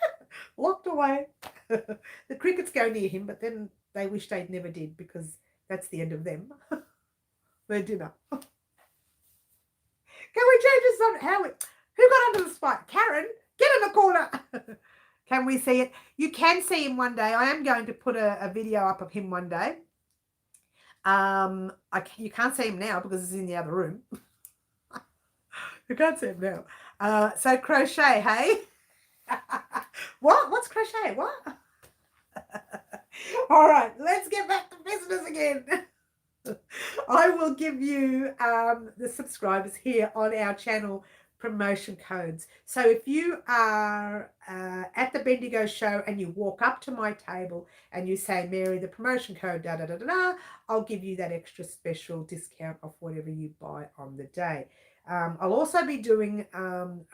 locked away. The crickets go near him, but then they wish they never did, because that's the end of them. Their dinner. Can we change this on? Who got under the spike? Karen, get in the corner. Can we see it? You can see him one day. I am going to put a video up of him one day. You can't see him now because he's in the other room. You can't see him now. So crochet, hey? What? What's crochet? What? All right, let's get back to business again. I will give you the subscribers here on our channel promotion codes. So if you are at the Bendigo show and you walk up to my table and you say, Mary, the promotion code, da da da da da, I'll give you that extra special discount off whatever you buy on the day. I'll also be doing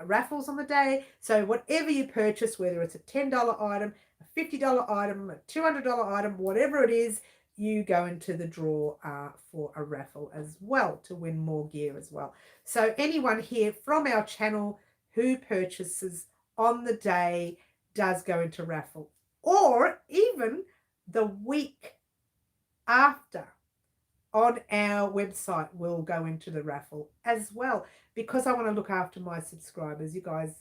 raffles on the day. So whatever you purchase, whether it's a $10 item, a $50 item, a $200 item, whatever it is, you go into the draw for a raffle as well to win more gear as well. So anyone here from our channel who purchases on the day does go into raffle, or even the week after on our website will go into the raffle as well, because I want to look after my subscribers. You guys,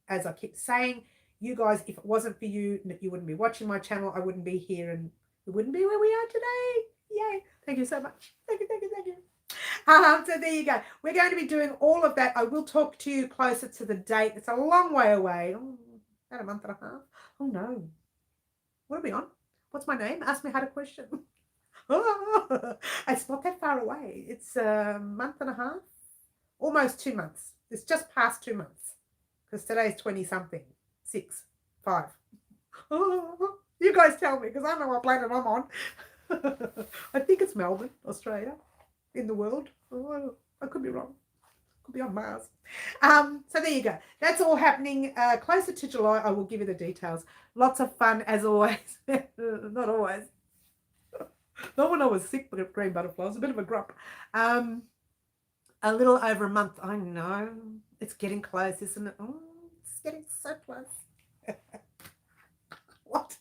as I keep saying, you guys, if it wasn't for you, you wouldn't be watching my channel. I wouldn't be here, and we wouldn't be where we are today. Yay. Thank you so much. Thank you, thank you, thank you. So there you go. We're going to be doing all of that. I will talk to you closer to the date. It's a long way away. Oh, about a month and a half. Oh, no. What are we on? What's my name? Ask me how to question. Oh, it's not that far away. It's a month and a half. Almost 2 months. It's just past 2 months. Because today's 20-something. 6, 5. Oh, you guys tell me, because I don't know what planet I'm on. I think it's Melbourne, Australia, in the world. Oh, I could be wrong. Could be on Mars. So there you go. That's all happening closer to July. I will give you the details. Lots of fun as always. Not always. Not when I was sick, but green butterfly. I was a bit of a grump. A little over a month. I know. It's getting close, isn't it? Oh, it's getting so close. What?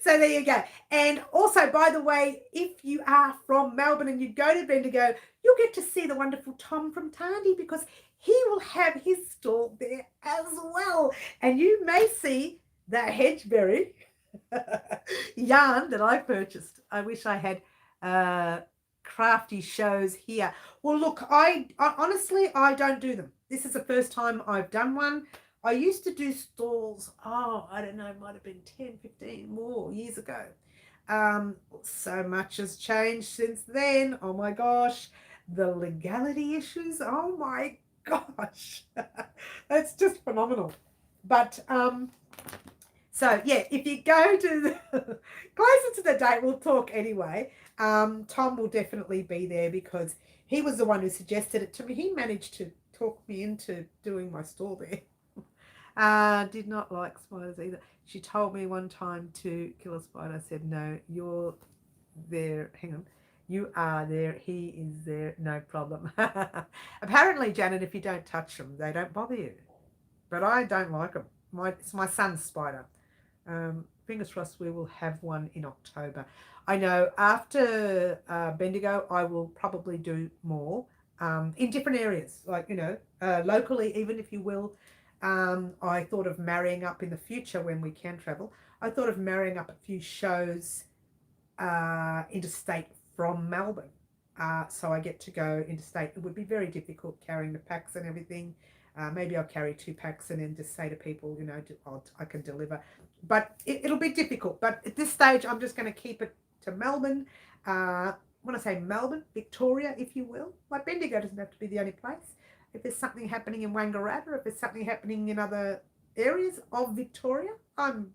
So there you go. And also, by the way, if you are from Melbourne and you go to Bendigo, you'll get to see the wonderful Tom from Tandy, because he will have his stall there as well. And you may see the hedgeberry yarn that I purchased. I wish I had crafty shows here. Well, look, I honestly, I don't do them. This is the first time I've done one. I used to do stalls, I don't know, it might have been 10, 15 more years ago. So much has changed since then. Oh my gosh, the legality issues, oh my gosh. That's just phenomenal. But so yeah, if you go to the closer to the date, we'll talk anyway. Tom will definitely be there, because he was the one who suggested it to me. He managed to talk me into doing my stall there. Did not like spiders either. She told me one time to kill a spider. I said, no, you're there. Hang on. You are there. He is there. No problem. Apparently, Janet, if you don't touch them, they don't bother you. But I don't like them. It's my son's spider. Fingers crossed we will have one in October. I know after Bendigo, I will probably do more in different areas. Like, locally, even if you will. I thought of marrying up in the future when we can travel. I thought of marrying up a few shows interstate from Melbourne. So I get to go interstate. It would be very difficult carrying the packs and everything. Maybe I'll carry 2 packs and then just say to people, I can deliver. But it'll be difficult. But at this stage, I'm just going to keep it to Melbourne. when I say Melbourne, Victoria, if you will. Like Bendigo doesn't have to be the only place. If there's something happening in Wangaratta, if there's something happening in other areas of Victoria, I'm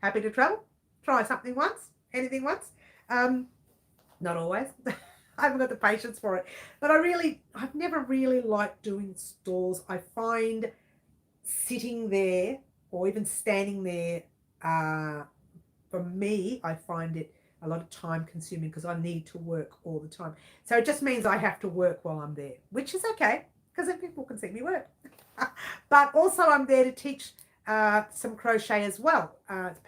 happy to travel. Try something once, anything once. Not always. I haven't got the patience for it. But I've never really liked doing stalls. I find sitting there or even standing there, for me, I find it a lot of time consuming because I need to work all the time. So it just means I have to work while I'm there, which is okay because then people can see me work. But also I'm there to teach some crochet as well.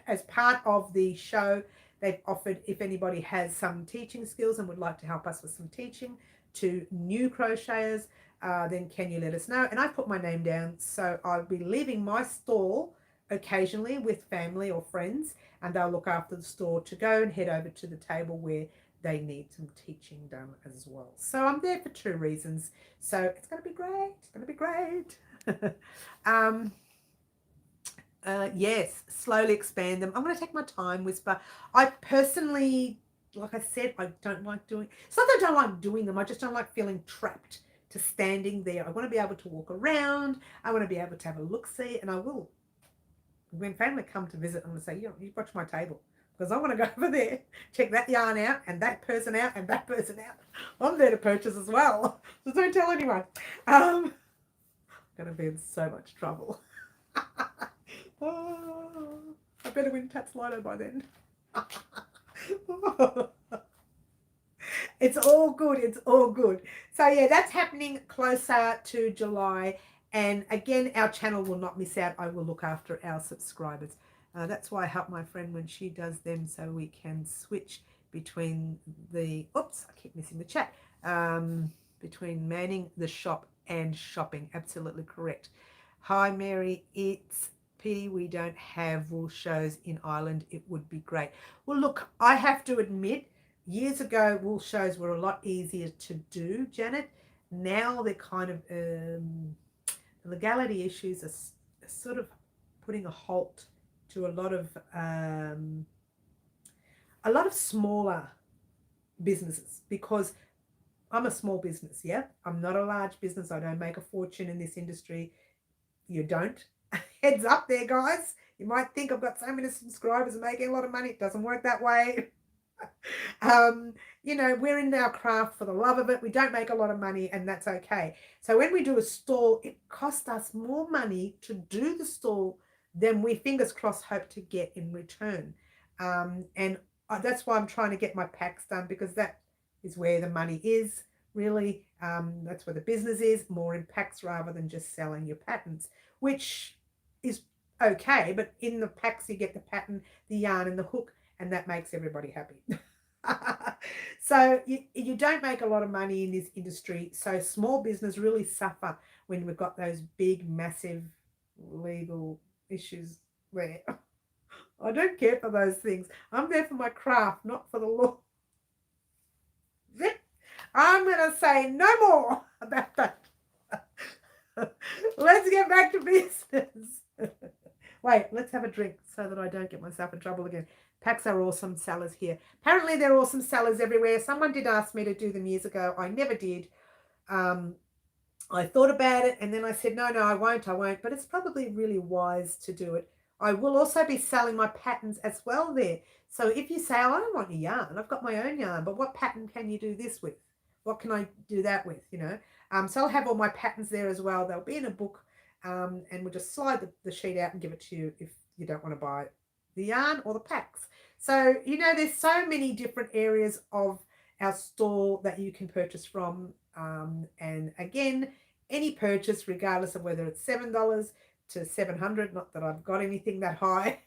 As part of the show, they've offered, if anybody has some teaching skills and would like to help us with some teaching to new crocheters, then can you let us know? And I put my name down, so I'll be leaving my stall occasionally with family or friends, and they'll look after the store to go and head over to the table where they need some teaching done as well. So I'm there for 2 reasons. So it's going to be great. It's going to be great. Yes, slowly expand them. I'm going to take my time, Whisper. I personally, like I said, I don't like doing, it's not that I don't like doing them, I just don't like feeling trapped to standing there. I want to be able to walk around. I want to be able to have a look-see, and I will. When family come to visit, I'm going to say, you watch my table, because I want to go over there, check that yarn out, and that person out, and that person out. I'm there to purchase as well, so don't tell anyone. I'm going to be in so much trouble. Oh, I better win Tats Lotto by then. It's all good. It's all good. So yeah, that's happening closer to July. And again, our channel will not miss out. I will look after our subscribers. That's why I help my friend when she does them, so we can switch between the, oops, I keep missing the chat, between manning the shop and shopping. Absolutely correct. Hi, Mary. It's pity we don't have wool shows in Ireland. It would be great. Well, look, I have to admit, years ago, wool shows were a lot easier to do, Janet. Now they're kind of, the legality issues are sort of putting a halt to a lot of smaller businesses, because I'm a small business, yeah? I'm not a large business. I don't make a fortune in this industry. You don't. Heads up there, guys. You might think I've got so many subscribers and making a lot of money. It doesn't work that way. We're in our craft for the love of it. We don't make a lot of money, and that's okay. So when we do a stall, it costs us more money to do the stall than we, fingers crossed, hope to get in return. And that's why I'm trying to get my packs done, because that is where the money is, really. That's where the business is, more in packs rather than just selling your patterns, which is okay. But in the packs, you get the pattern, the yarn, and the hook, and that makes everybody happy. So you don't make a lot of money in this industry. So small business really suffer when we've got those big, massive legal issues there. I don't care for those things. I'm there for my craft, not for the law. I'm going to say no more about that. Let's get back to business. Wait, let's have a drink so that I don't get myself in trouble again. Packs are awesome sellers here. Apparently they're awesome sellers everywhere. Someone did ask me to do them years ago. I never did. I thought about it, and then I said, no, I won't. But it's probably really wise to do it. I will also be selling my patterns as well there. So if you say, oh, I don't want your yarn, I've got my own yarn, but what pattern can you do this with? What can I do that with, So I'll have all my patterns there as well. They'll be in a book, and we'll just slide the sheet out and give it to you if you don't want to buy the yarn or the packs. So, there's so many different areas of our store that you can purchase from. And again, any purchase, regardless of whether it's $7 to $700, not that I've got anything that high,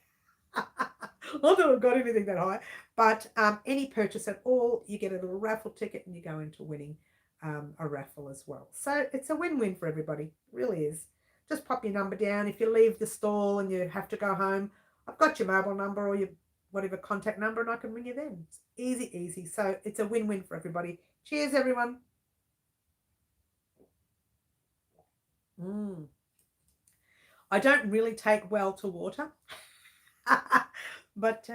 not that I've got anything that high, but any purchase at all, you get a little raffle ticket and you go into winning a raffle as well. So it's a win-win for everybody. It really is. Just pop your number down. If you leave the stall and you have to go home, I've got your mobile number or your whatever contact number, and I can ring you then. It's easy. So it's a win-win for everybody. Cheers, everyone. I don't really take well to water. But,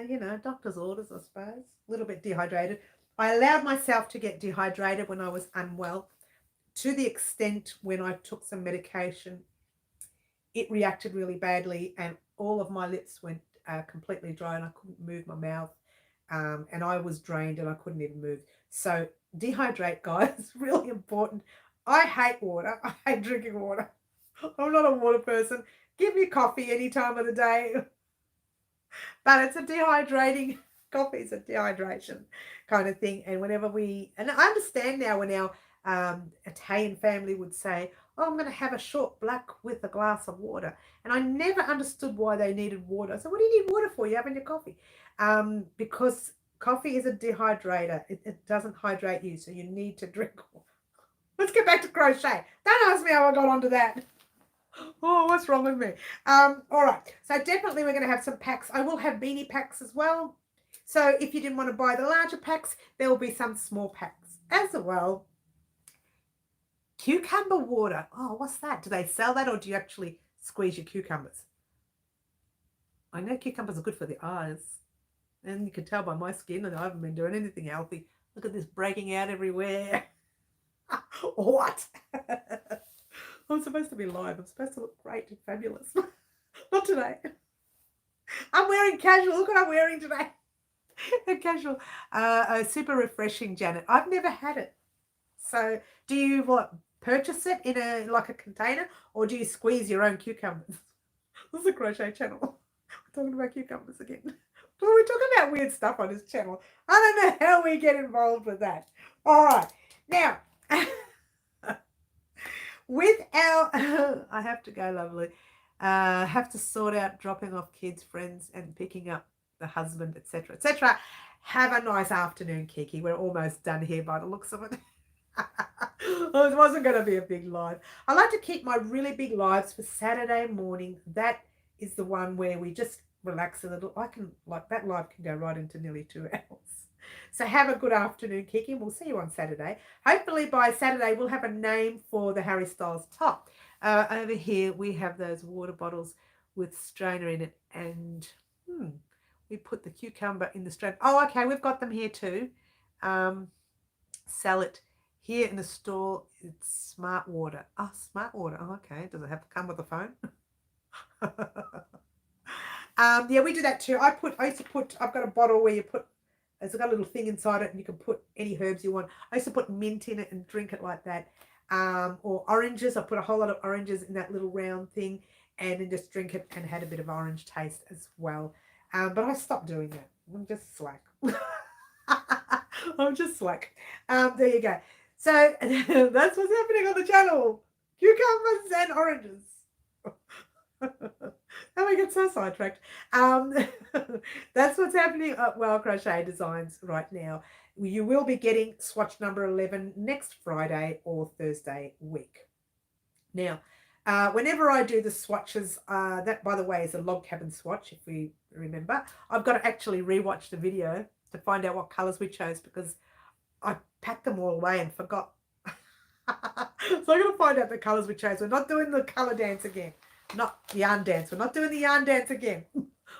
doctor's orders, I suppose. A little bit dehydrated. I allowed myself to get dehydrated when I was unwell, to the extent when I took some medication, it reacted really badly and all of my lips went completely dry and I couldn't move my mouth. And I was drained and I couldn't even move. So dehydrate, guys, really important. I hate water. I hate drinking water. I'm not a water person. Give me coffee any time of the day. But it's a dehydrating, coffee is a dehydration kind of thing. And and I understand now when our Italian family would say, oh, I'm going to have a short black with a glass of water. And I never understood why they needed water. So what do you need water for? You're having your coffee. Because coffee is a dehydrator. It doesn't hydrate you. So you need to drink. Let's get back to crochet. Don't ask me how I got onto that. Oh, what's wrong with me? All right. So definitely we're going to have some packs. I will have beanie packs as well. So if you didn't want to buy the larger packs, there will be some small packs as well. Cucumber water. Oh, what's that? Do they sell that or do you actually squeeze your cucumbers? I know cucumbers are good for the eyes. And you can tell by my skin that I haven't been doing anything healthy. Look at this breaking out everywhere. What? I'm supposed to be live. I'm supposed to look great and fabulous. Not today. I'm wearing casual. Look what I'm wearing today. Casual. Super refreshing, Janet. I've never had it. So do you purchase it in a container or do you squeeze your own cucumbers? This is a crochet channel. We're talking about cucumbers again. Well, we're talking about weird stuff on this channel. I don't know how we get involved with that. All right. Now, with our, I have to go, lovely. Have to sort out dropping off kids, friends, and picking up the husband, etc., etc. Have a nice afternoon, Kiki. We're almost done here by the looks of it. Well, it wasn't going to be a big live. I like to keep my really big lives for Saturday morning. That is the one where we just relax a little. That live can go right into nearly 2 hours. So have a good afternoon, Kiki. We'll see you on Saturday. Hopefully by Saturday we'll have a name for the Harry Styles top. Over here we have those water bottles with strainer in it, and we put the cucumber in the strainer. Oh, okay, we've got them here too. Sell it here in the store. It's Smart Water. Oh, Smart Water. Oh, okay. Does it have to come with a phone? Yeah, we do that too. I've got a bottle where it's got a little thing inside it and you can put any herbs you want. I used to put mint in it and drink it like that. Or oranges. I put a whole lot of oranges in that little round thing and then just drink it and had a bit of orange taste as well. But I stopped doing that. I'm just slack. I'm just slack. There you go. So that's what's happening on the channel. Cucumbers and oranges. And we get so sidetracked. That's what's happening at Well Crochet Designs right now. You will be getting swatch number 11 next Friday or Thursday week. Now, whenever I do the swatches, that, by the way, is a log cabin swatch, if we remember. I've got to actually rewatch the video to find out what colours we chose because I packed them all away and forgot. So I'm going to find out the colours we chose. We're not doing the colour dance again. Not yarn dance. We're not doing the yarn dance again.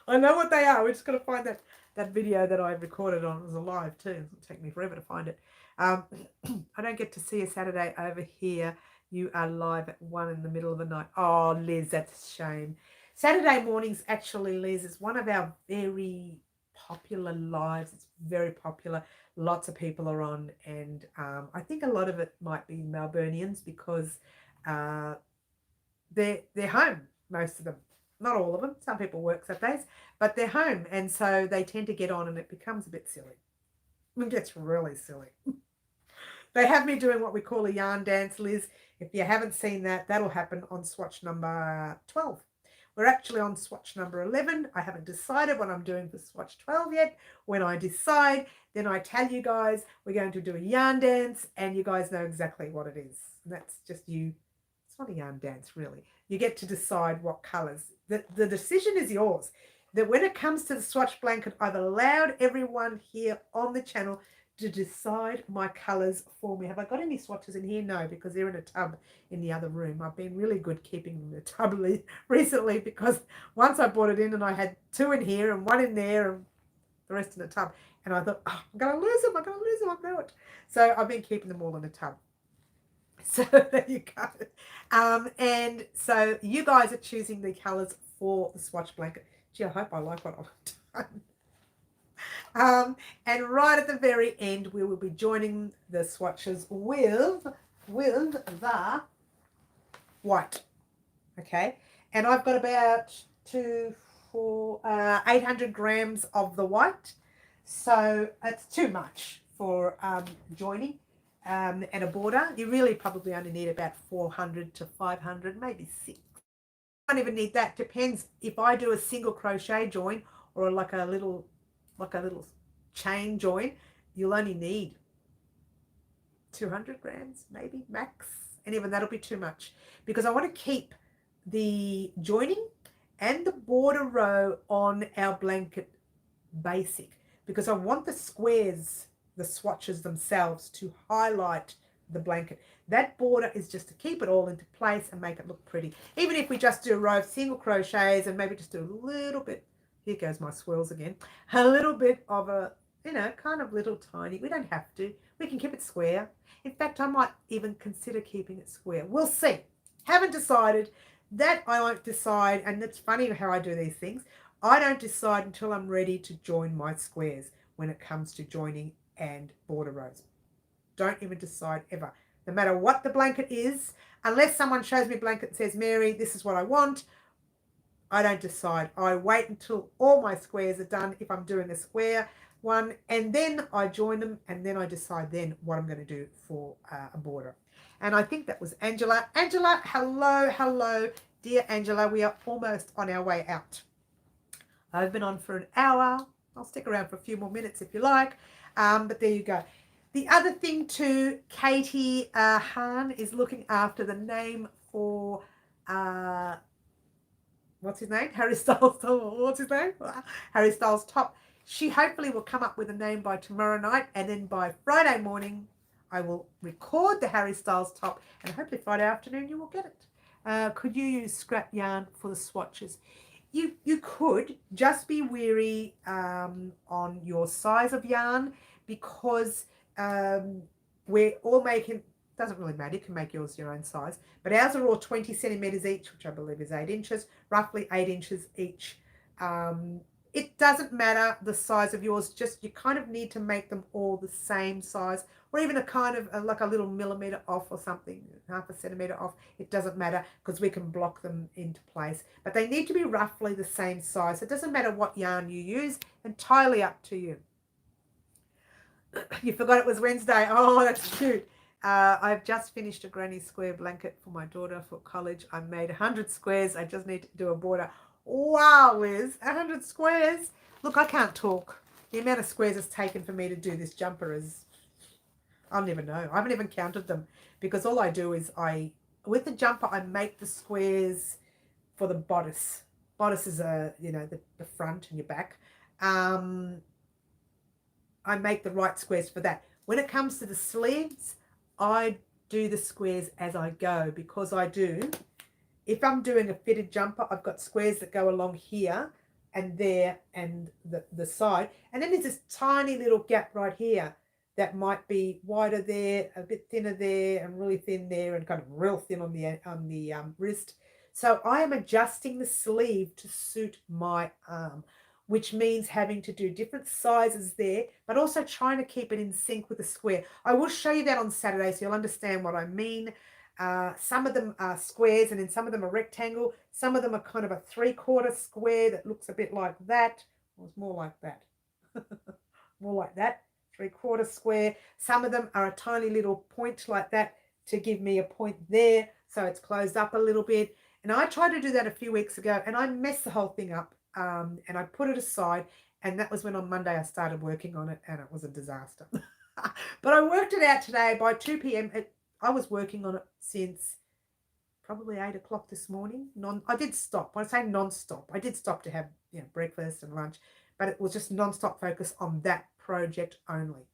I know what they are. We're just going to find that video that I recorded on. It was alive too. It'll take me forever to find it. I don't get to see a Saturday over here. You are live at 1 in the middle of the night. Oh, Liz, that's a shame. Saturday mornings, actually, Liz, is one of our very popular lives. It's very popular. Lots of people are on, and I think a lot of it might be Melburnians because they're home, most of them. Not all of them. Some people work Saturdays, but they're home, and so they tend to get on, and it becomes a bit silly. It gets really silly. They have me doing what we call a yarn dance, Liz. If you haven't seen that, that'll happen on swatch number 12. We're actually on swatch number 11. I haven't decided what I'm doing for swatch 12 yet. When I decide, then I tell you guys we're going to do a yarn dance, and you guys know exactly what it is. And that's just you. It's not a yarn dance, really. You get to decide what colours. The decision is yours. That when it comes to the swatch blanket, I've allowed everyone here on the channel to decide my colours for me. Have I got any swatches in here? No, because they're in a tub in the other room. I've been really good keeping them in a tub recently because once I brought it in and I had 2 in here and 1 in there and the rest in the tub. And I thought, oh, I'm going to lose them. I'm going to lose them. I know it. So I've been keeping them all in a tub. So there you go. And so you guys are choosing the colours for the swatch blanket. Gee, I hope I like what I've done. And right at the very end, we will be joining the swatches with the white. Okay. And I've got about 800 grams of the white. So it's too much for joining. And a border, you really probably only need about 400 to 500, maybe 6. I don't even need that. Depends if I do a single crochet join or like a little chain join, you'll only need 200 grams, maybe max. And even that'll be too much because I want to keep the joining and the border row on our blanket basic because I want the squares, the swatches themselves, to highlight the blanket. That border is just to keep it all into place and make it look pretty. Even if we just do a row of single crochets and maybe just do a little bit, here goes my swirls again, a little bit of a, kind of little tiny, we don't have to, we can keep it square. In fact, I might even consider keeping it square. We'll see. Haven't decided. That I won't decide, and it's funny how I do these things. I don't decide until I'm ready to join my squares when it comes to joining and border rows. Don't even decide ever. No matter what the blanket is, unless someone shows me a blanket and says, Mary, this is what I want, I don't decide. I wait until all my squares are done if I'm doing a square one, and then I join them, and then I decide then what I'm going to do for a border. And I think that was Angela. Angela, hello, hello, dear Angela. We are almost on our way out. I've been on for an hour. I'll stick around for a few more minutes if you like. But there you go. The other thing too, Katie Hahn is looking after the name for, what's his name? Harry Styles. What's his name? Harry Styles top. She hopefully will come up with a name by tomorrow night. And then by Friday morning, I will record the Harry Styles top. And hopefully Friday afternoon, you will get it. Could you use scrap yarn for the swatches? You could. Just be wary on your size of yarn because we're all making, doesn't really matter, you can make yours your own size, but ours are all 20 centimeters each, which I believe is 8 inches, roughly 8 inches each. It doesn't matter the size of yours, just you kind of need to make them all the same size, or even a kind of like a little millimeter off or something, half a centimeter off. It doesn't matter because we can block them into place, but they need to be roughly the same size. It doesn't matter what yarn you use, entirely up to you. You forgot it was Wednesday. Oh, that's cute. I've just finished a granny square blanket for my daughter for college. I made 100 squares. I just need to do a border. Wow, Liz, 100 squares. Look, I can't talk. The amount of squares it's taken for me to do this jumper is, I'll never know. I haven't even counted them because all I do is with the jumper, I make the squares for the bodice. Bodice is the front and your back. I make the right squares for that. When it comes to the sleeves, I do the squares as I go because I do. If I'm doing a fitted jumper, I've got squares that go along here and there and the side. And then there's this tiny little gap right here that might be wider there, a bit thinner there, and really thin there, and kind of real thin on the wrist. So I am adjusting the sleeve to suit my arm, which means having to do different sizes there, but also trying to keep it in sync with the square. I will show you that on Saturday so you'll understand what I mean. Some of them are squares and then some of them are rectangle. Some of them are kind of a 3/4 square that looks a bit like that. Well, it's more like that. More like that, 3/4 square. Some of them are a tiny little point like that to give me a point there. So it's closed up a little bit. And I tried to do that a few weeks ago and I messed the whole thing up. And I put it aside, and that was when on Monday I started working on it, and it was a disaster. But I worked it out today by 2 p.m. I was working on it since probably 8 o'clock this morning. I did stop. When I say non-stop, I did stop to have breakfast and lunch, but it was just non-stop focus on that project only.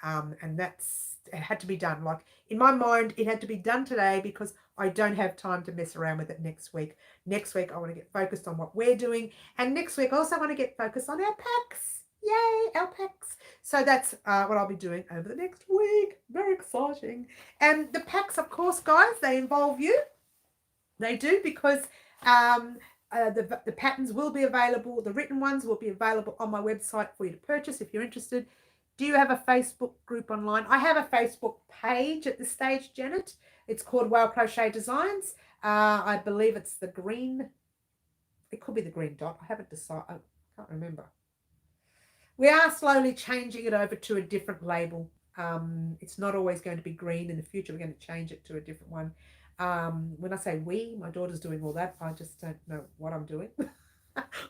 And it had to be done. Like in my mind, it had to be done today because I don't have time to mess around with it next week. Next week, I want to get focused on what we're doing. And next week, I also want to get focused on our packs. Yay, alpacas. So that's what I'll be doing over the next week. Very exciting. And the packs, of course, guys, they involve you. They do, because the patterns will be available. The written ones will be available on my website for you to purchase if you're interested. Do you have a Facebook group online? I have a Facebook page at this stage, Janet. It's called Wow Crochet Designs. I believe it's the green. It could be the green dot. I haven't decided. I can't remember. We are slowly changing it over to a different label. It's not always going to be green. In the future, we're going to change it to a different one. When I say we, my daughter's doing all that. I just don't know what I'm doing.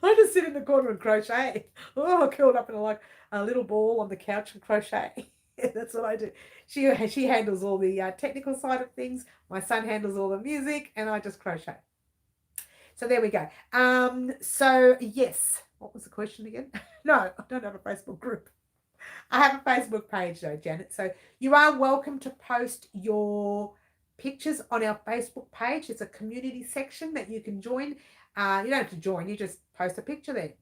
I just sit in the corner and crochet. Oh, curled up in a little ball on the couch and crochet. That's what I do. She handles all the technical side of things. My son handles all the music, and I just crochet. So there we go. So yes, what was the question again? No, I don't have a Facebook group. I have a Facebook page though, Janet. So you are welcome to post your pictures on our Facebook page. It's a community section that you can join. You don't have to join, you just post a picture there.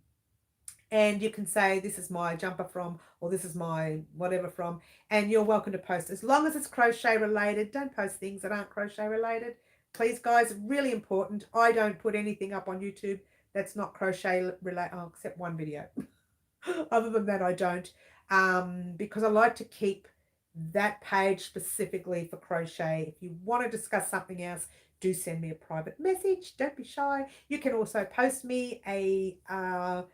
And you can say, this is my jumper from, or this is my whatever from, and you're welcome to post. As long as it's crochet related, don't post things that aren't crochet related. Please, guys, really important. I don't put anything up on YouTube that's not crochet related, except one video. Other than that, I don't, because I like to keep that page specifically for crochet. If you want to discuss something else, do send me a private message. Don't be shy. You can also post me an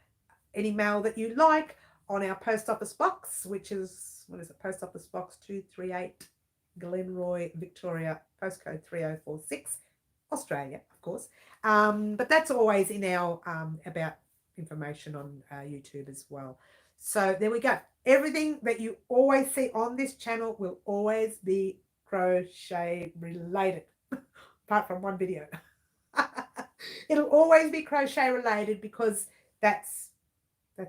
email that you like on our post office box, which is, what is it, post office box 238 Glenroy, Victoria, postcode 3046, Australia, of course. But that's always in our about information on YouTube as well. So there we go. Everything that you always see on this channel will always be crochet related, apart from one video. It'll always be crochet related, because that's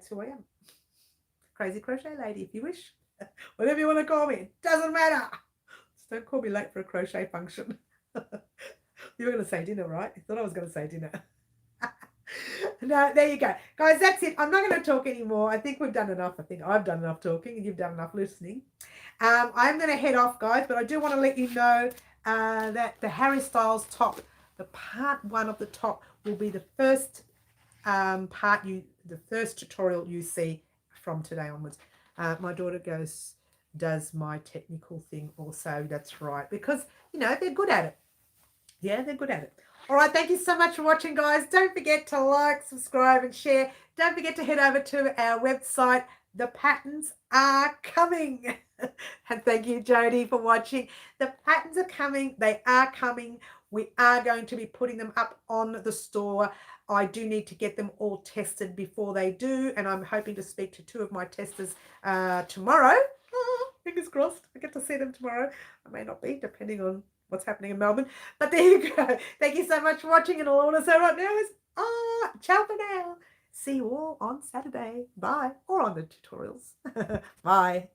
who I am. Crazy crochet lady, if you wish. Whatever you want to call me, it doesn't matter. Just don't call me late for a crochet function. You were going to say dinner, right? I thought I was going to say dinner. No, there you go. Guys, that's it. I'm not going to talk anymore. I think we've done enough. I think I've done enough talking and you've done enough listening. I'm going to head off, guys, but I do want to let you know that the Harry Styles top, the part 1 of the top, will be the first the first tutorial you see from today onwards. My daughter does my technical thing also. That's right, because they're good at it. Yeah, they're good at it. All right, thank you so much for watching, guys. Don't forget to like, subscribe, and share. Don't forget to head over to our website. The patterns are coming. And thank you, Jody, for watching. The patterns are coming. They are coming. We are going to be putting them up on the store. I do need to get them all tested before they do, and I'm hoping to speak to 2 of my testers tomorrow. Fingers crossed. I get to see them tomorrow. I may not be, depending on what's happening in Melbourne. But there you go. Thank you so much for watching, and all I want to say right now is ciao for now. See you all on Saturday. Bye. Or on the tutorials. Bye.